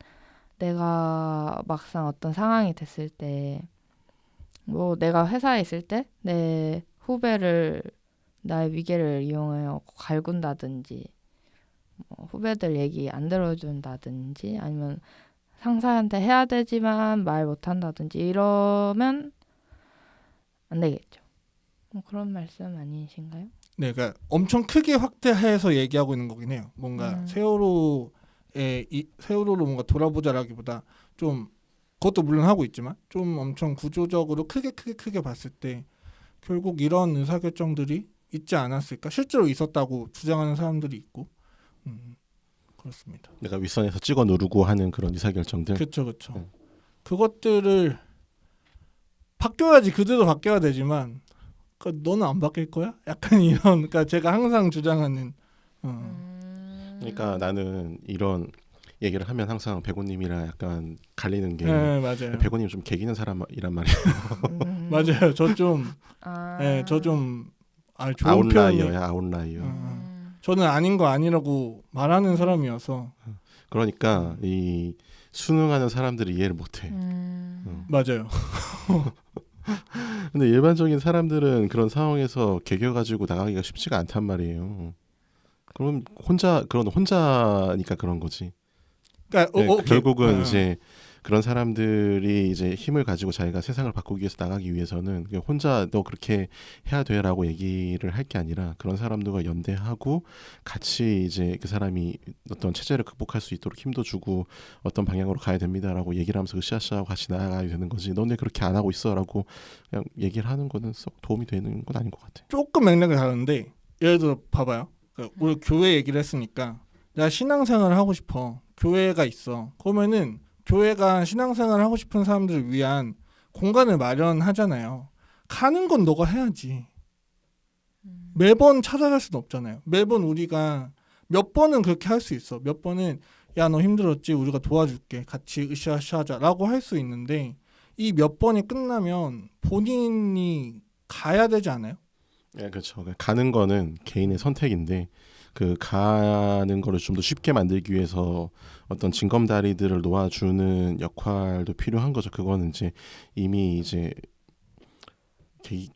Speaker 2: 내가 막상 어떤 상황이 됐을 때 뭐 내가 회사에 있을 때 내 후배를 나의 위계를 이용하여 갈군다든지 후배들 얘기 안 들어준다든지 아니면 상사한테 해야 되지만 말 못한다든지 이러면 안 되겠죠. 뭐 그런 말씀 아니신가요?
Speaker 3: 네, 그러니까 엄청 크게 확대해서 얘기하고 있는 거긴 해요. 뭔가 세월호로 뭔가 돌아보자라기보다 좀, 그것도 물론 하고 있지만 좀 엄청 구조적으로 크게 봤을 때 결국 이런 의사결정들이 있지 않았을까? 실제로 있었다고 주장하는 사람들이 있고, 그렇습니다.
Speaker 1: 내가 윗선에서 찍어 누르고 하는 그런 의사결정들.
Speaker 3: 그렇죠.
Speaker 1: 네.
Speaker 3: 그것들을 바뀌어야지 그대로 바뀌어야 되지만 그러니까 너는 안 바뀔 거야? 약간 이런 그러니까 제가 항상 주장하는
Speaker 1: 그러니까 나는 이런 얘기를 하면 항상 백호님이랑 약간 갈리는 게
Speaker 3: 네, 맞아요.
Speaker 1: 백호님 좀 개기는 사람이란 말이에요.
Speaker 3: 맞아요. 저 좀 좋은 표현이
Speaker 1: 아웃라이어야 아웃라이어.
Speaker 3: 저는 아닌 거 아니라고 말하는 사람이어서
Speaker 1: 그러니까 이 수능하는 사람들이 이해를 못해.
Speaker 3: 맞아요.
Speaker 1: 근데 일반적인 사람들은 그런 상황에서 개겨가지고 나가기가 쉽지가 않단 말이에요. 그럼 혼자니까 그런 거지.
Speaker 3: 그러니까
Speaker 1: 네, 결국은 이제 그런 사람들이 이제 힘을 가지고 자기가 세상을 바꾸기 위해서 나가기 위해서는 그냥 혼자 너 그렇게 해야 돼라고 얘기를 할 게 아니라 그런 사람들과 연대하고 같이 이제 그 사람이 어떤 체제를 극복할 수 있도록 힘도 주고 어떤 방향으로 가야 됩니다라고 얘기를 하면서 으쌰으쌰하고 같이 나아가야 되는 거지. 너네 그렇게 안 하고 있어라고 그냥 얘기를 하는 거는 썩 도움이 되는 건 아닌 것 같아.
Speaker 3: 조금 맥락이 다른데 예를 들어 봐봐요. 그러니까 우리 교회 얘기를 했으니까 내가 신앙생활을 하고 싶어. 교회가 있어. 그러면은 교회가 신앙생활을 하고 싶은 사람들을 위한 공간을 마련하잖아요. 가는 건 너가 해야지. 매번 찾아갈 수는 없잖아요. 매번 우리가 몇 번은 그렇게 할 수 있어. 몇 번은 야 너 힘들었지 우리가 도와줄게 같이 으쌰으쌰하자라고 할 수 있는데 이 몇 번이 끝나면 본인이 가야 되지 않아요?
Speaker 1: 네, 그렇죠. 가는 거는 개인의 선택인데 그 가는 거를 좀 더 쉽게 만들기 위해서 어떤 징검다리들을 놓아주는 역할도 필요한 거죠. 그거는 이제 이미 이제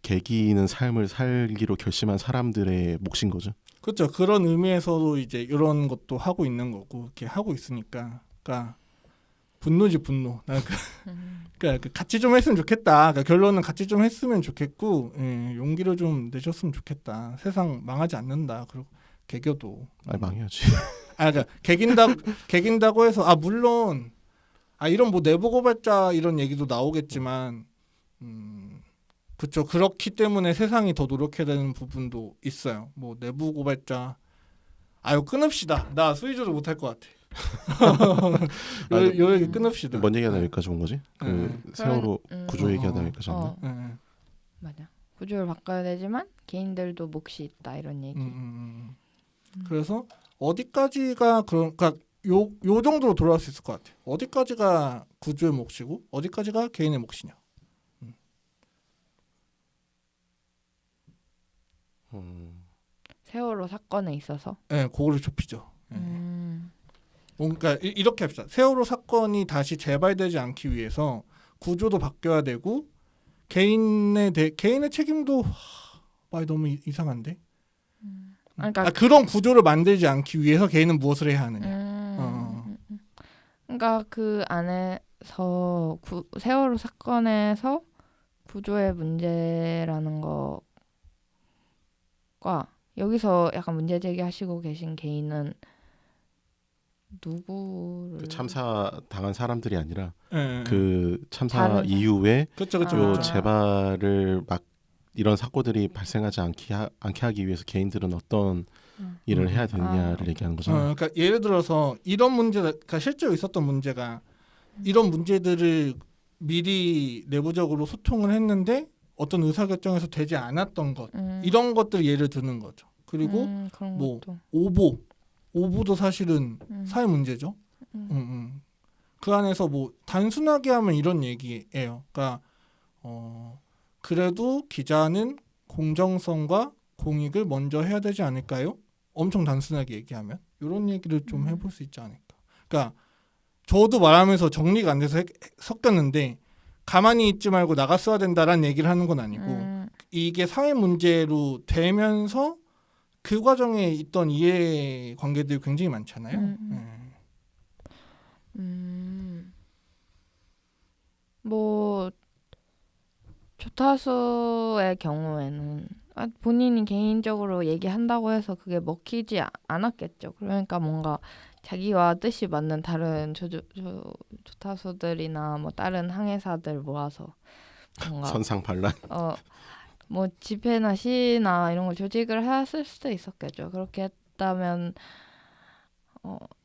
Speaker 1: 개기는 삶을 살기로 결심한 사람들의 몫인 거죠.
Speaker 3: 그렇죠. 그런 의미에서도 이제 이런 것도 하고 있는 거고 이렇게 하고 있으니까, 그러니까 분노지 분노. 그러니까 같이 좀 했으면 좋겠다. 그러니까 결론은 같이 좀 했으면 좋겠고, 용기를 좀 내셨으면 좋겠다. 세상 망하지 않는다. 그리고 개겨도.
Speaker 1: 아니 망해야지.
Speaker 3: 그러니까 개긴다고 해서 물론 이런 뭐 내부 고발자 이런 얘기도 나오겠지만, 그렇죠. 그렇기 때문에 세상이 더 노력해야 되는 부분도 있어요. 뭐 내부 고발자. 끊읍시다. 나 수위조를 못할 것 같아. 요 얘기 끊읍시다.
Speaker 1: 뭔 얘기하다 여기까지 온 거지? 세월호 구조 얘기하다 여기까지 왔나?
Speaker 2: 맞아. 구조를 바꿔야 되지만 개인들도 몫이 있다 이런 얘기.
Speaker 3: 그래서 어디까지가 그러니까 요 정도로 돌아올 수 있을 것 같아. 어디까지가 구조의 몫이고 어디까지가 개인의 몫이냐.
Speaker 2: 세월호 사건에 있어서.
Speaker 3: 네, 그거를 좁히죠. 그러니까 이렇게 합시다. 세월호 사건이 다시 재발되지 않기 위해서 구조도 바뀌어야 되고 개인의 책임도 말이 너무 이상한데.
Speaker 2: 그러니까
Speaker 3: 그런 구조를 만들지 않기 위해서 개인은 무엇을 해야 하느냐.
Speaker 2: 그러니까 그 안에서 세월호 사건에서 구조의 문제라는 거과 여기서 약간 문제 제기하시고 계신 개인은 누구를
Speaker 1: 참사 당한 사람들이 아니라
Speaker 3: 네.
Speaker 1: 그 참사 이후에
Speaker 3: 그쵸.
Speaker 1: 재발을 막 이런 사고들이 발생하지 않게 하기 위해서 개인들은 어떤 일을 해야 되느냐를 얘기하는 거잖아요.
Speaker 3: 그러니까 예를 들어서 이런 그러니까 실제로 있었던 문제가 이런 문제들을 미리 내부적으로 소통을 했는데 어떤 의사결정에서 되지 않았던 것 이런 것들 예를 드는 거죠. 그리고 뭐 것도. 오보도 사실은 사회 문제죠. 그 안에서 뭐 단순하게 하면 이런 얘기예요. 그러니까 그래도 기자는 공정성과 공익을 먼저 해야 되지 않을까요? 엄청 단순하게 얘기하면 이런 얘기를 좀 해볼 수 있지 않을까. 그러니까 저도 말하면서 정리가 안 돼서 섞였는데 가만히 있지 말고 나갔어야 된다라는 얘기를 하는 건 아니고 이게 사회 문제로 되면서 그 과정에 있던 이해 관계들이 굉장히 많잖아요.
Speaker 2: 뭐 조타수의 경우에는 본인이 개인적으로 얘기한다고 해서 그게 먹히지 않았겠죠. 그러니까 뭔가 자기와 뜻이 맞는 다른 조타수들이나 뭐 다른 항해사들 모아서 뭔가
Speaker 1: 선상 반란.
Speaker 2: 뭐 집회나 시위나 이런 걸 조직을 했을 수도 있었겠죠. 그렇게 했다면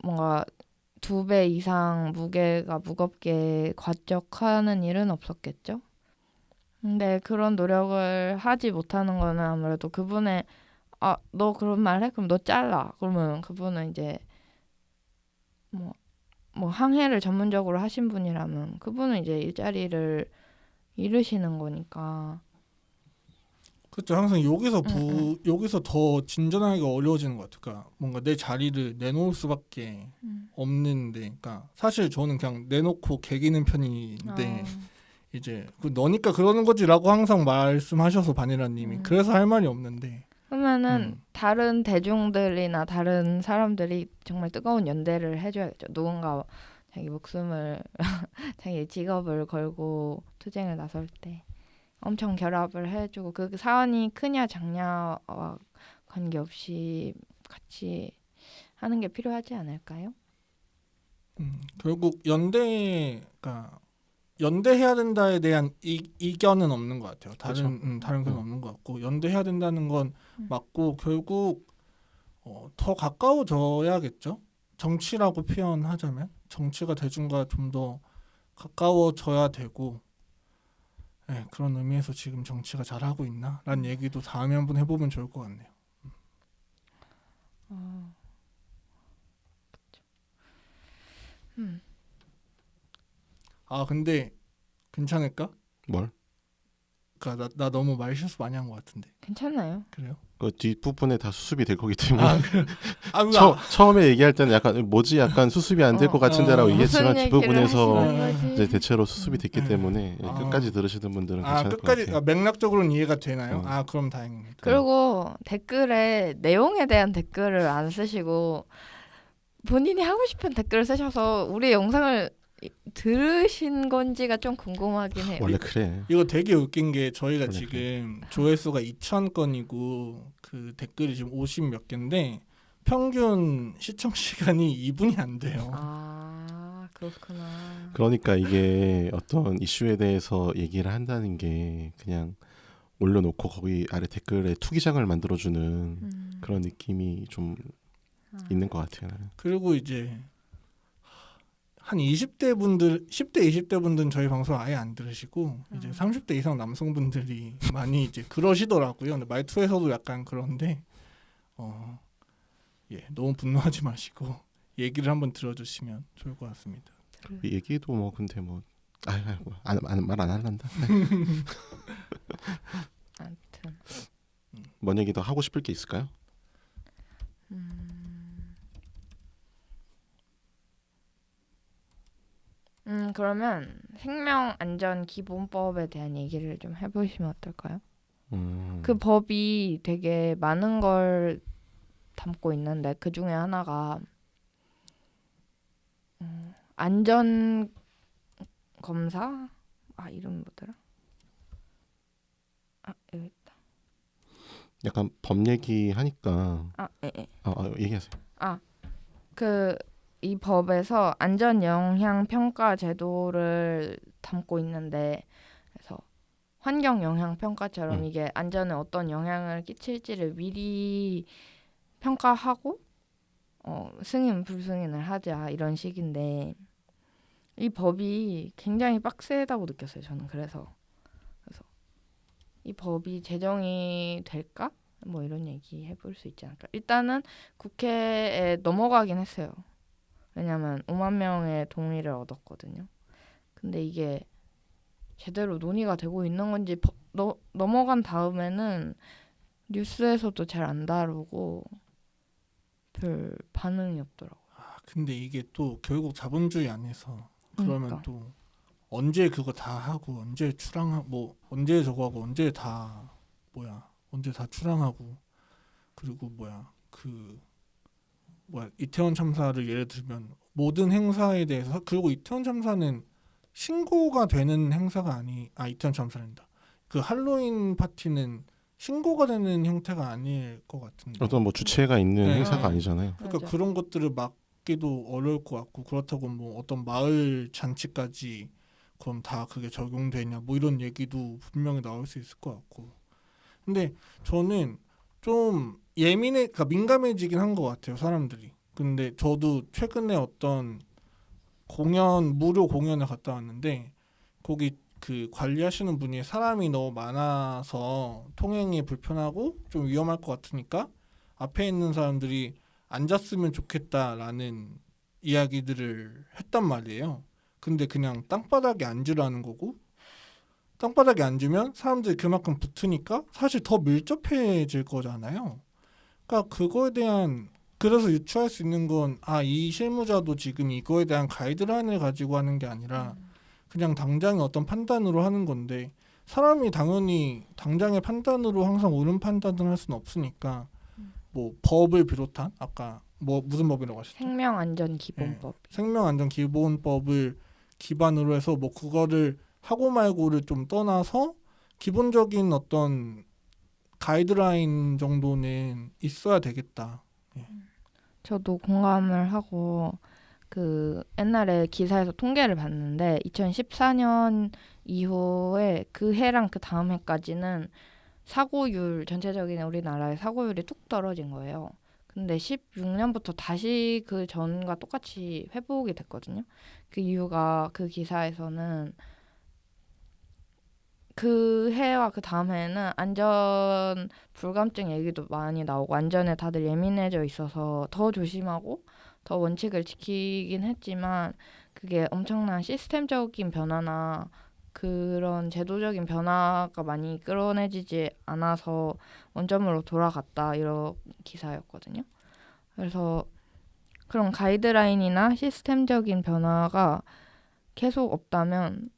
Speaker 2: 뭔가 2배 이상 무게가 무겁게 과적하는 일은 없었겠죠. 근데 그런 노력을 하지 못하는 거는 아무래도 그분의 너 그런 말 해? 그럼 너 잘라. 그러면 그분은 이제 뭐 항해를 전문적으로 하신 분이라면 그분은 이제 일자리를 잃으시는 거니까.
Speaker 3: 그렇죠. 항상 여기서 더 진전하기가 어려워지는 것 같아요. 그러니까 뭔가 내 자리를 내놓을 수밖에 없는데, 그러니까 사실 저는 그냥 내놓고 개기는 편인데 이제 너니까 그러는 거지라고 항상 말씀하셔서 바닐라님이 그래서 할 말이 없는데.
Speaker 2: 그러면은 다른 대중들이나 다른 사람들이 정말 뜨거운 연대를 해줘야겠죠. 누군가 자기 목숨을 자기 직업을 걸고 투쟁을 나설 때 엄청 결합을 해주고 그 사안이 크냐 작냐와 관계없이 같이 하는 게 필요하지 않을까요?
Speaker 3: 결국 연대가 연대해야 된다에 대한 이견은 없는 것 같아요. 다른 건 없는 것 같고 연대해야 된다는 건 맞고 결국 더 가까워져야겠죠. 정치라고 표현하자면 정치가 대중과 좀 더 가까워져야 되고 네, 그런 의미에서 지금 정치가 잘하고 있나? 라는 얘기도 다음에 한번 해보면 좋을 것 같네요. 근데 괜찮을까?
Speaker 1: 뭘?
Speaker 3: 그러니까 나 너무 말 실수 많이 한 것 같은데.
Speaker 2: 괜찮아요.
Speaker 3: 그래요?
Speaker 1: 그 뒷부분에 다 수습이 될 거기 때문에 처음에 얘기할 때는 약간 뭐지 약간 수습이 안 될 것 같은데라고 얘기했지만 뒷부분에서 이제 대체로 수습이 됐기 때문에 끝까지 들으시는 분들은 괜찮을 것 같아요.
Speaker 3: 맥락적으로는 이해가 되나요? 그럼 다행입니다.
Speaker 2: 그리고 댓글에 내용에 대한 댓글을 안 쓰시고 본인이 하고 싶은 댓글을 쓰셔서 우리 영상을 들으신 건지가 좀 궁금하긴 해요.
Speaker 1: 원래 그래.
Speaker 3: 이거 되게 웃긴 게 저희가 지금 조회수가 2,000건이고 그 댓글이 지금 50 몇 개인데 평균 시청 시간이 2분이 안 돼요.
Speaker 2: 그렇구나.
Speaker 1: 그러니까 이게 어떤 이슈에 대해서 얘기를 한다는 게 그냥 올려놓고 거기 아래 댓글에 투기장을 만들어주는 그런 느낌이 좀 있는 것 같아요.
Speaker 3: 그리고 이제 한 20대 분들, 10대, 20대 분들은 저희 방송 아예 안 들으시고 이제 30대 이상 남성분들이 많이 이제 그러시더라고요. 근데 말투에서도 약간 그런데 너무 분노하지 마시고 얘기를 한번 들어주시면 좋을 것 같습니다.
Speaker 1: 얘기도 뭐 근데 뭐 말 안 할란다.
Speaker 2: 아무튼
Speaker 1: 뭔 얘기 더 하고 싶을 게 있을까요?
Speaker 2: 그러면 생명안전기본법에 대한 얘기를 좀 해보시면 어떨까요? 그 법이 되게 많은 걸 담고 있는데 그 중에 하나가 안전검사? 이름 뭐더라? 여기 있다.
Speaker 1: 약간 법 얘기 하니까 얘기하세요.
Speaker 2: 이 법에서 안전 영향 평가 제도를 담고 있는데 그래서 환경 영향 평가처럼 이게 안전에 어떤 영향을 끼칠지를 미리 평가하고 승인 불승인을 하자 이런 식인데 이 법이 굉장히 빡세다고 느꼈어요. 저는 그래서 이 법이 제정이 될까? 뭐 이런 얘기 해볼 수 있지 않을까? 일단은 국회에 넘어가긴 했어요. 왜냐면 5만 명의 동의를 얻었거든요. 근데 이게 제대로 논의가 되고 있는 건지 넘어간 다음에는 뉴스에서도 잘 안 다루고 별 반응이 없더라고요.
Speaker 3: 근데 이게 또 결국 자본주의 안에서 그러면 또 언제 그거 다 하고 언제 출항하고 언제 저거 하고 언제 다 출항하고 그리고 이태원 참사를 예를 들면 모든 행사에 대해서 그리고 이태원 참사는 신고가 되는 행사가 이태원 참사란다. 그 할로윈 파티는 신고가 되는 형태가 아닐 것 같은데
Speaker 1: 어떤 뭐 주체가 있는 행사가 아니잖아요.
Speaker 3: 그러니까
Speaker 2: 맞아.
Speaker 3: 그런 것들을 막기도 어려울 것 같고 그렇다고 뭐 어떤 마을 잔치까지 그럼 다 그게 적용되냐 뭐 이런 얘기도 분명히 나올 수 있을 것 같고 근데 저는 좀 그러니까 민감해지긴 한 것 같아요 사람들이. 근데 저도 최근에 어떤 무료 공연을 갔다 왔는데 거기 그 관리하시는 분이 사람이 너무 많아서 통행이 불편하고 좀 위험할 것 같으니까 앞에 있는 사람들이 앉았으면 좋겠다라는 이야기들을 했단 말이에요. 근데 그냥 땅바닥에 앉으라는 거고, 땅바닥에 앉으면 사람들이 그만큼 붙으니까 사실 더 밀접해질 거잖아요. 그러니까 그거에 대한, 그래서 유추할 수 있는 건 이 실무자도 지금 이거에 대한 가이드라인을 가지고 하는 게 아니라 그냥 당장의 어떤 판단으로 하는 건데, 사람이 당연히 당장의 판단으로 항상 옳은 판단을 할 수는 없으니까 뭐 법을 비롯한 아까 뭐 무슨 법이라고 하셨죠?
Speaker 2: 생명안전기본법.
Speaker 3: 생명안전기본법을 기반으로 해서 뭐 그거를 하고 말고를 좀 떠나서 기본적인 어떤 가이드라인 정도는 있어야 되겠다.
Speaker 2: 저도 공감을 하고 그 옛날에 기사에서 통계를 봤는데 2014년 이후에 그 해랑 그 다음 해까지는 사고율 전체적인 우리나라의 사고율이 뚝 떨어진 거예요. 근데 16년부터 다시 그 전과 똑같이 회복이 됐거든요. 그 이유가 그 기사에서는 그 해와 그 다음 해에는 안전 불감증 얘기도 많이 나오고 안전에 다들 예민해져 있어서 더 조심하고 더 원칙을 지키긴 했지만 그게 엄청난 시스템적인 변화나 그런 제도적인 변화가 많이 끌어내지지 않아서 원점으로 돌아갔다 이런 기사였거든요. 그래서 그런 가이드라인이나 시스템적인 변화가 계속 없다면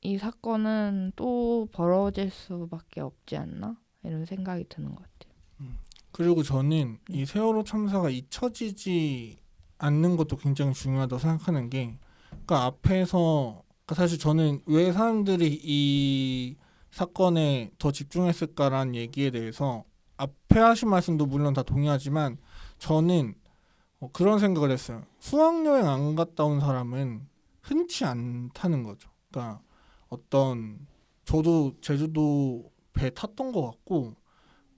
Speaker 2: 이 사건은 또 벌어질 수밖에 없지 않나 이런 생각이 드는 것 같아요.
Speaker 3: 그리고 저는 이 세월호 참사가 잊혀지지 않는 것도 굉장히 중요하다고 생각하는 게, 그러니까 앞에서 사실 저는 왜 사람들이 이 사건에 더 집중했을까라는 얘기에 대해서 앞에 하신 말씀도 물론 다 동의하지만 저는 그런 생각을 했어요. 수학여행 안 갔다 온 사람은 흔치 않다는 거죠. 그러니까 저도 제주도 배 탔던 것 같고,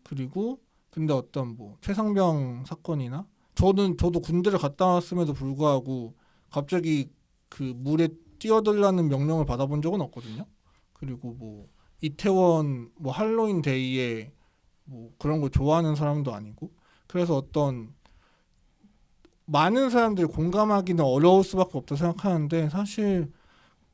Speaker 3: 그리고 근데 어떤 뭐 최상병 사건이나 저도 군대를 갔다 왔음에도 불구하고 갑자기 그 물에 뛰어들라는 명령을 받아본 적은 없거든요. 그리고 뭐 이태원 뭐 할로윈 데이에 뭐 그런 걸 좋아하는 사람도 아니고, 그래서 어떤 많은 사람들이 공감하기는 어려울 수밖에 없다고 생각하는데, 사실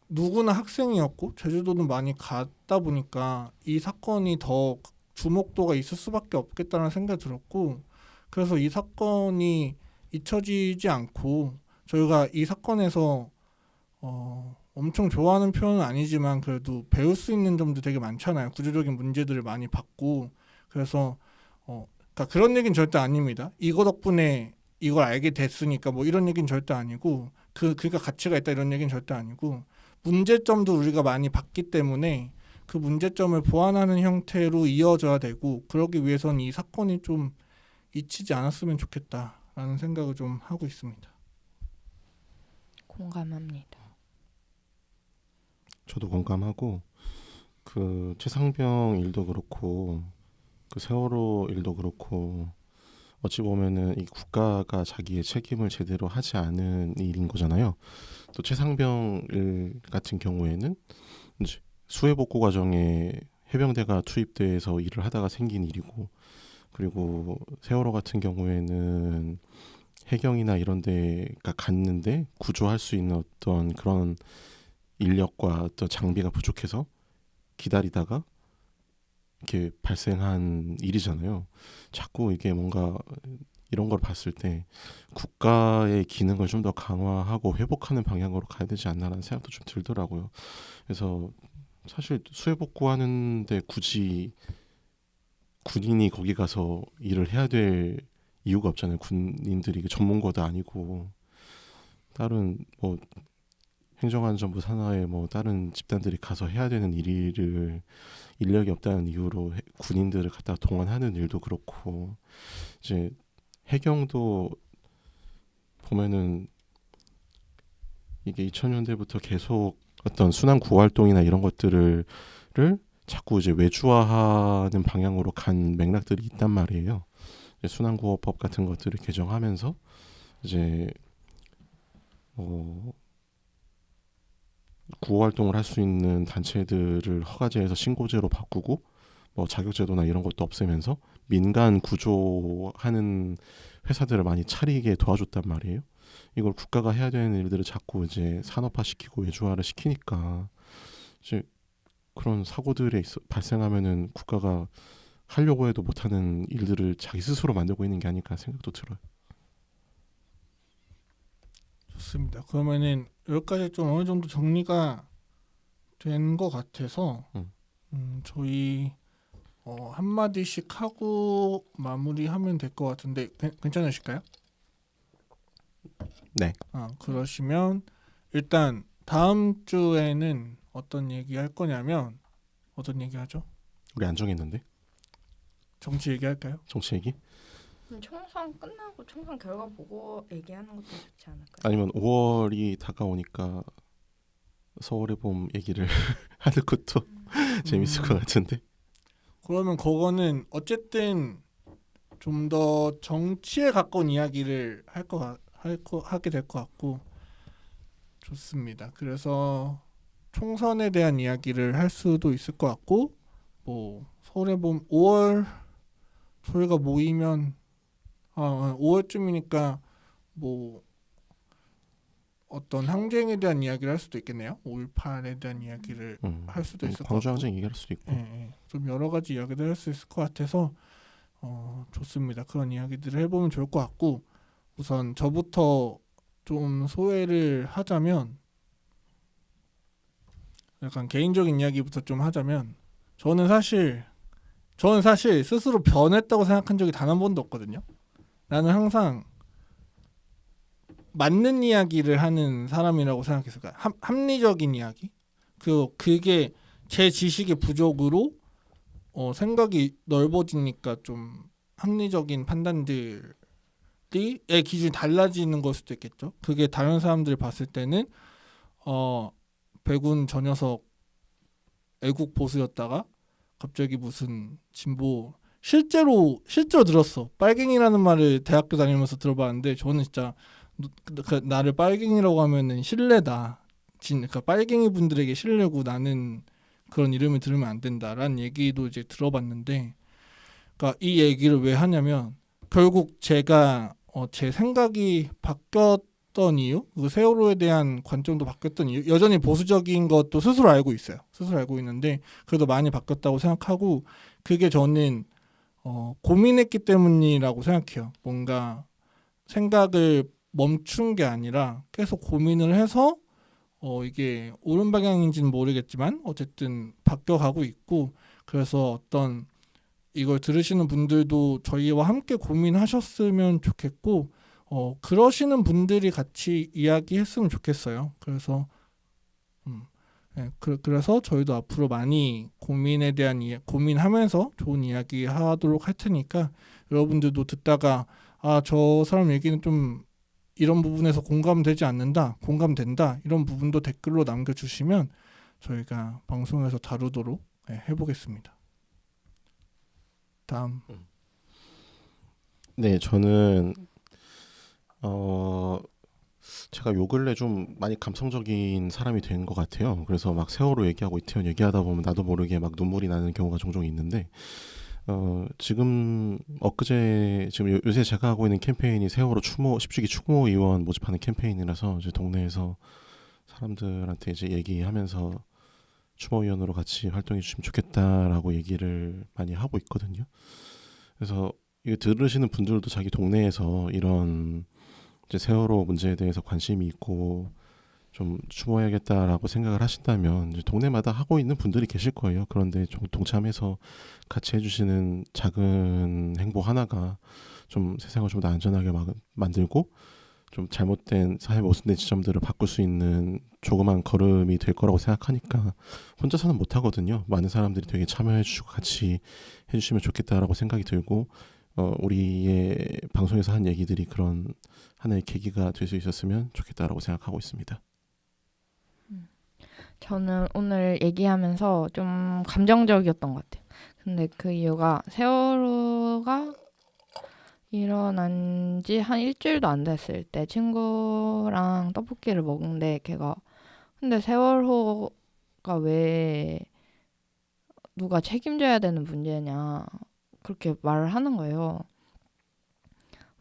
Speaker 3: 누구나 학생이었고 제주도는 많이 갔다 보니까 이 사건이 더 주목도가 있을 수밖에 없겠다는 생각이 들었고, 그래서 이 사건이 잊혀지지 않고 저희가 이 사건에서 엄청 좋아하는 표현은 아니지만 그래도 배울 수 있는 점도 되게 많잖아요. 구조적인 문제들을 많이 받고. 그래서 그러니까 그런 얘기는 절대 아닙니다. 이거 덕분에 이걸 알게 됐으니까 뭐 이런 얘기는 절대 아니고, 그러니까 가치가 있다 이런 얘기는 절대 아니고, 문제점도 우리가 많이 봤기 때문에 그 문제점을 보완하는 형태로 이어져야 되고, 그러기 위해서는 이 사건이 좀 잊히지 않았으면 좋겠다라는 생각을 좀 하고 있습니다.
Speaker 2: 공감합니다.
Speaker 1: 저도 공감하고 그 최상병 일도 그렇고 그 세월호 일도 그렇고 어찌 보면은 이 국가가 자기의 책임을 제대로 하지 않은 일인 거잖아요. 또 최상병 일 같은 경우에는 이제 수해 복구 과정에 해병대가 투입돼서 일을 하다가 생긴 일이고, 그리고 세월호 같은 경우에는 해경이나 이런 데가 갔는데 구조할 수 있는 어떤 그런 인력과 어떤 장비가 부족해서 기다리다가 이렇게 발생한 일이잖아요. 자꾸 이게 뭔가 이런 걸 봤을 때 국가의 기능을 좀 더 강화하고 회복하는 방향으로 가야 되지 않나라는 생각도 좀 들더라고요. 그래서 사실 수해 복구하는데 굳이 군인이 거기 가서 일을 해야 될 이유가 없잖아요. 군인들이 전문가도 아니고 다른 뭐 행정안전부 산하의 뭐 다른 집단들이 가서 해야 되는 일을 인력이 없다는 이유로 군인들을 갖다 동원하는 일도 그렇고, 이제 해경도 보면은 이게 2000년대부터 계속 어떤 순환 구호 활동이나 이런 것들을 자꾸 이제 외주화하는 방향으로 간 맥락들이 있단 말이에요. 순환 구호법 같은 것들을 개정하면서 이제 구호 활동을 할 수 있는 단체들을 허가제에서 신고제로 바꾸고 뭐 자격제도나 이런 것도 없애면서 민간 구조하는 회사들을 많이 차리게 도와줬단 말이에요. 이걸 국가가 해야 되는 일들을 자꾸 이제 산업화시키고 외주화를 시키니까 이제 그런 사고들이 발생하면은 국가가 하려고 해도 못하는 일들을 자기 스스로 만들고 있는 게 아닐까 생각도 들어요.
Speaker 3: 좋습니다. 그러면은 여기까지 좀 어느 정도 정리가 된 것 같아서 저희 한마디씩 하고 마무리하면 될 것 같은데 괜찮으실까요?
Speaker 1: 네.
Speaker 3: 그러시면 일단 다음 주에는 어떤 얘기 할 거냐면 어떤 얘기 하죠?
Speaker 1: 우리 안 정했는데
Speaker 3: 정치 얘기할까요?
Speaker 1: 정치 얘기?
Speaker 2: 총선 끝나고 총선 결과 보고 얘기하는 것도 좋지 않을까요?
Speaker 1: 아니면 5월이 다가오니까 서울의 봄 얘기를 하는 것도 재밌을 것 같은데.
Speaker 3: 그러면 그거는 어쨌든 좀 더 정치에 가까운 이야기를 하게 될 것 같고 좋습니다. 그래서 총선에 대한 이야기를 할 수도 있을 것 같고 뭐 서울의 봄 5월 저희가 모이면 5월쯤이니까 뭐 어떤 항쟁에 대한 이야기를 할 수도 있겠네요. 5.18에 대한 이야기를 할 수도 있을 것 같고
Speaker 1: 광주 항쟁 얘기할 수도 있고
Speaker 3: 좀 여러 가지 이야기를 할 수 있을 것 같아서 좋습니다. 그런 이야기들을 해보면 좋을 것 같고 우선 저부터 좀 소개를 하자면 약간 개인적인 이야기부터 좀 하자면 저는 사실 스스로 변했다고 생각한 적이 단 한 번도 없거든요. 나는 항상 맞는 이야기를 하는 사람이라고 생각했어요. 합리적인 이야기. 그게 제 지식의 부족으로 생각이 넓어지니까 좀 합리적인 판단들의 기준이 달라지는 걸 수도 있겠죠. 그게 다른 사람들 봤을 때는 백운 저 녀석 애국 보수였다가 갑자기 무슨 진보 실제로 들었어. 빨갱이라는 말을 대학교 다니면서 들어봤는데 저는 진짜 나를 빨갱이라고 하면은 신뢰다. 그러니까 빨갱이 분들에게 신뢰고 나는 그런 이름을 들으면 안 된다라는 얘기도 이제 들어봤는데, 그러니까 이 얘기를 왜 하냐면 결국 제가 제 생각이 바뀌었던 이유, 그 세월호에 대한 관점도 바뀌었던 이유, 여전히 보수적인 것도 스스로 알고 있어요. 스스로 알고 있는데 그래도 많이 바뀌었다고 생각하고 그게 저는 고민했기 때문이라고 생각해요. 뭔가 생각을 멈춘 게 아니라 계속 고민을 해서 이게 옳은 방향인지는 모르겠지만 어쨌든 바뀌어가고 있고 그래서 어떤 이걸 들으시는 분들도 저희와 함께 고민하셨으면 좋겠고 그러시는 분들이 같이 이야기했으면 좋겠어요. 그래서 그래서 저희도 앞으로 많이 고민에 대한 고민하면서 좋은 이야기 하도록 할 테니까 여러분들도 듣다가 저 사람 얘기는 좀 이런 부분에서 공감되지 않는다, 공감된다 이런 부분도 댓글로 남겨주시면 저희가 방송에서 다루도록 해보겠습니다. 다음.
Speaker 1: 네, 저는 제가 요 근래 좀 많이 감성적인 사람이 된 것 같아요. 그래서 막 세월호 얘기하고 이태원 얘기하다 보면 나도 모르게 막 눈물이 나는 경우가 종종 있는데 지금 요새 제가 하고 있는 캠페인이 세월호 10주기 추모 의원 모집하는 캠페인이라서 이제 동네에서 사람들한테 이제 얘기하면서 추모 의원으로 같이 활동해 주시면 좋겠다라고 얘기를 많이 하고 있거든요. 그래서 이거 들으시는 분들도 자기 동네에서 이런 이제 세월호 문제에 대해서 관심이 있고 좀 추모해야겠다라고 생각을 하신다면 이제 동네마다 하고 있는 분들이 계실 거예요. 그런데 좀 동참해서 같이 해주시는 작은 행복 하나가 좀 세상을 좀 더 안전하게 만들고 좀 잘못된 사회 모순된 지점들을 바꿀 수 있는 조그만 걸음이 될 거라고 생각하니까 혼자서는 못 하거든요. 많은 사람들이 되게 참여해주시고 같이 해주시면 좋겠다라고 생각이 들고 우리의 방송에서 한 얘기들이 그런 하나의 계기가 될 수 있었으면 좋겠다라고 생각하고 있습니다.
Speaker 2: 저는 오늘 얘기하면서 좀 감정적이었던 것 같아요. 근데 그 이유가 세월호가 일어난 지 한 일주일도 안 됐을 때 친구랑 떡볶이를 먹는데 걔가 근데 세월호가 왜 누가 책임져야 되는 문제냐 그렇게 말을 하는 거예요.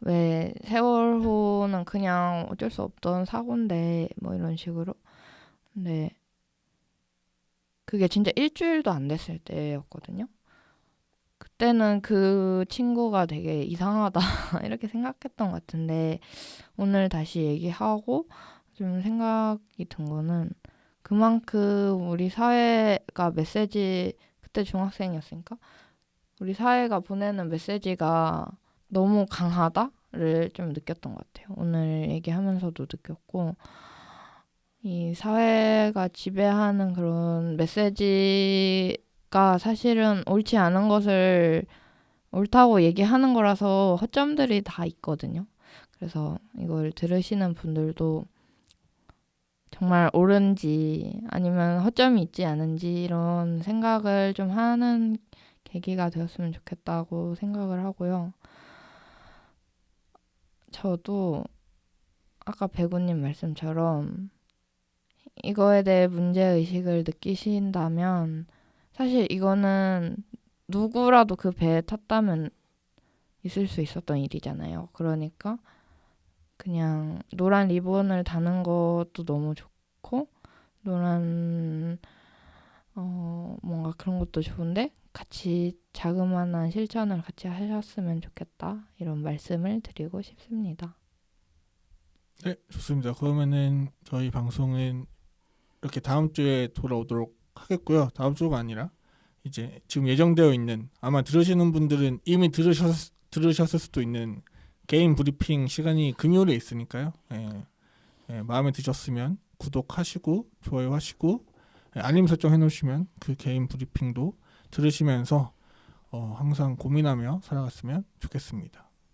Speaker 2: 왜 세월호는 그냥 어쩔 수 없던 사고인데 뭐 이런 식으로. 근데 그게 진짜 일주일도 안 됐을 때였거든요. 그때는 그 친구가 되게 이상하다 이렇게 생각했던 것 같은데 오늘 다시 얘기하고 좀 생각이 든 거는 그만큼 우리 사회가 메시지 그때 중학생이었으니까 우리 사회가 보내는 메시지가 너무 강하다를 좀 느꼈던 것 같아요. 오늘 얘기하면서도 느꼈고 이 사회가 지배하는 그런 메시지가 사실은 옳지 않은 것을 옳다고 얘기하는 거라서 허점들이 다 있거든요. 그래서 이걸 들으시는 분들도 정말 옳은지 아니면 허점이 있지 않은지 이런 생각을 좀 하는 계기가 되었으면 좋겠다고 생각을 하고요. 저도 아까 배구님 말씀처럼 이거에 대해 문제의식을 느끼신다면 사실 이거는 누구라도 그 배에 탔다면 있을 수 있었던 일이잖아요. 그러니까 그냥 노란 리본을 다는 것도 너무 좋고 노란 뭔가 그런 것도 좋은데 같이 자그마한 실천을 같이 하셨으면 좋겠다 이런 말씀을 드리고 싶습니다.
Speaker 3: 네, 좋습니다. 그러면은 저희 방송은 이렇게 다음 주에 돌아오도록 하겠고요. 다음 주가 아니라 이제 지금 예정되어 있는 아마 들으시는 분들은 이미 들으셨을 수도 있는 개인 브리핑 시간이 금요일에 있으니까요. 마음에 드셨으면 구독하시고 좋아요하시고 알림 설정 해놓으시면 그 개인 브리핑도 들으시면서 항상 고민하며 살아갔으면 좋겠습니다.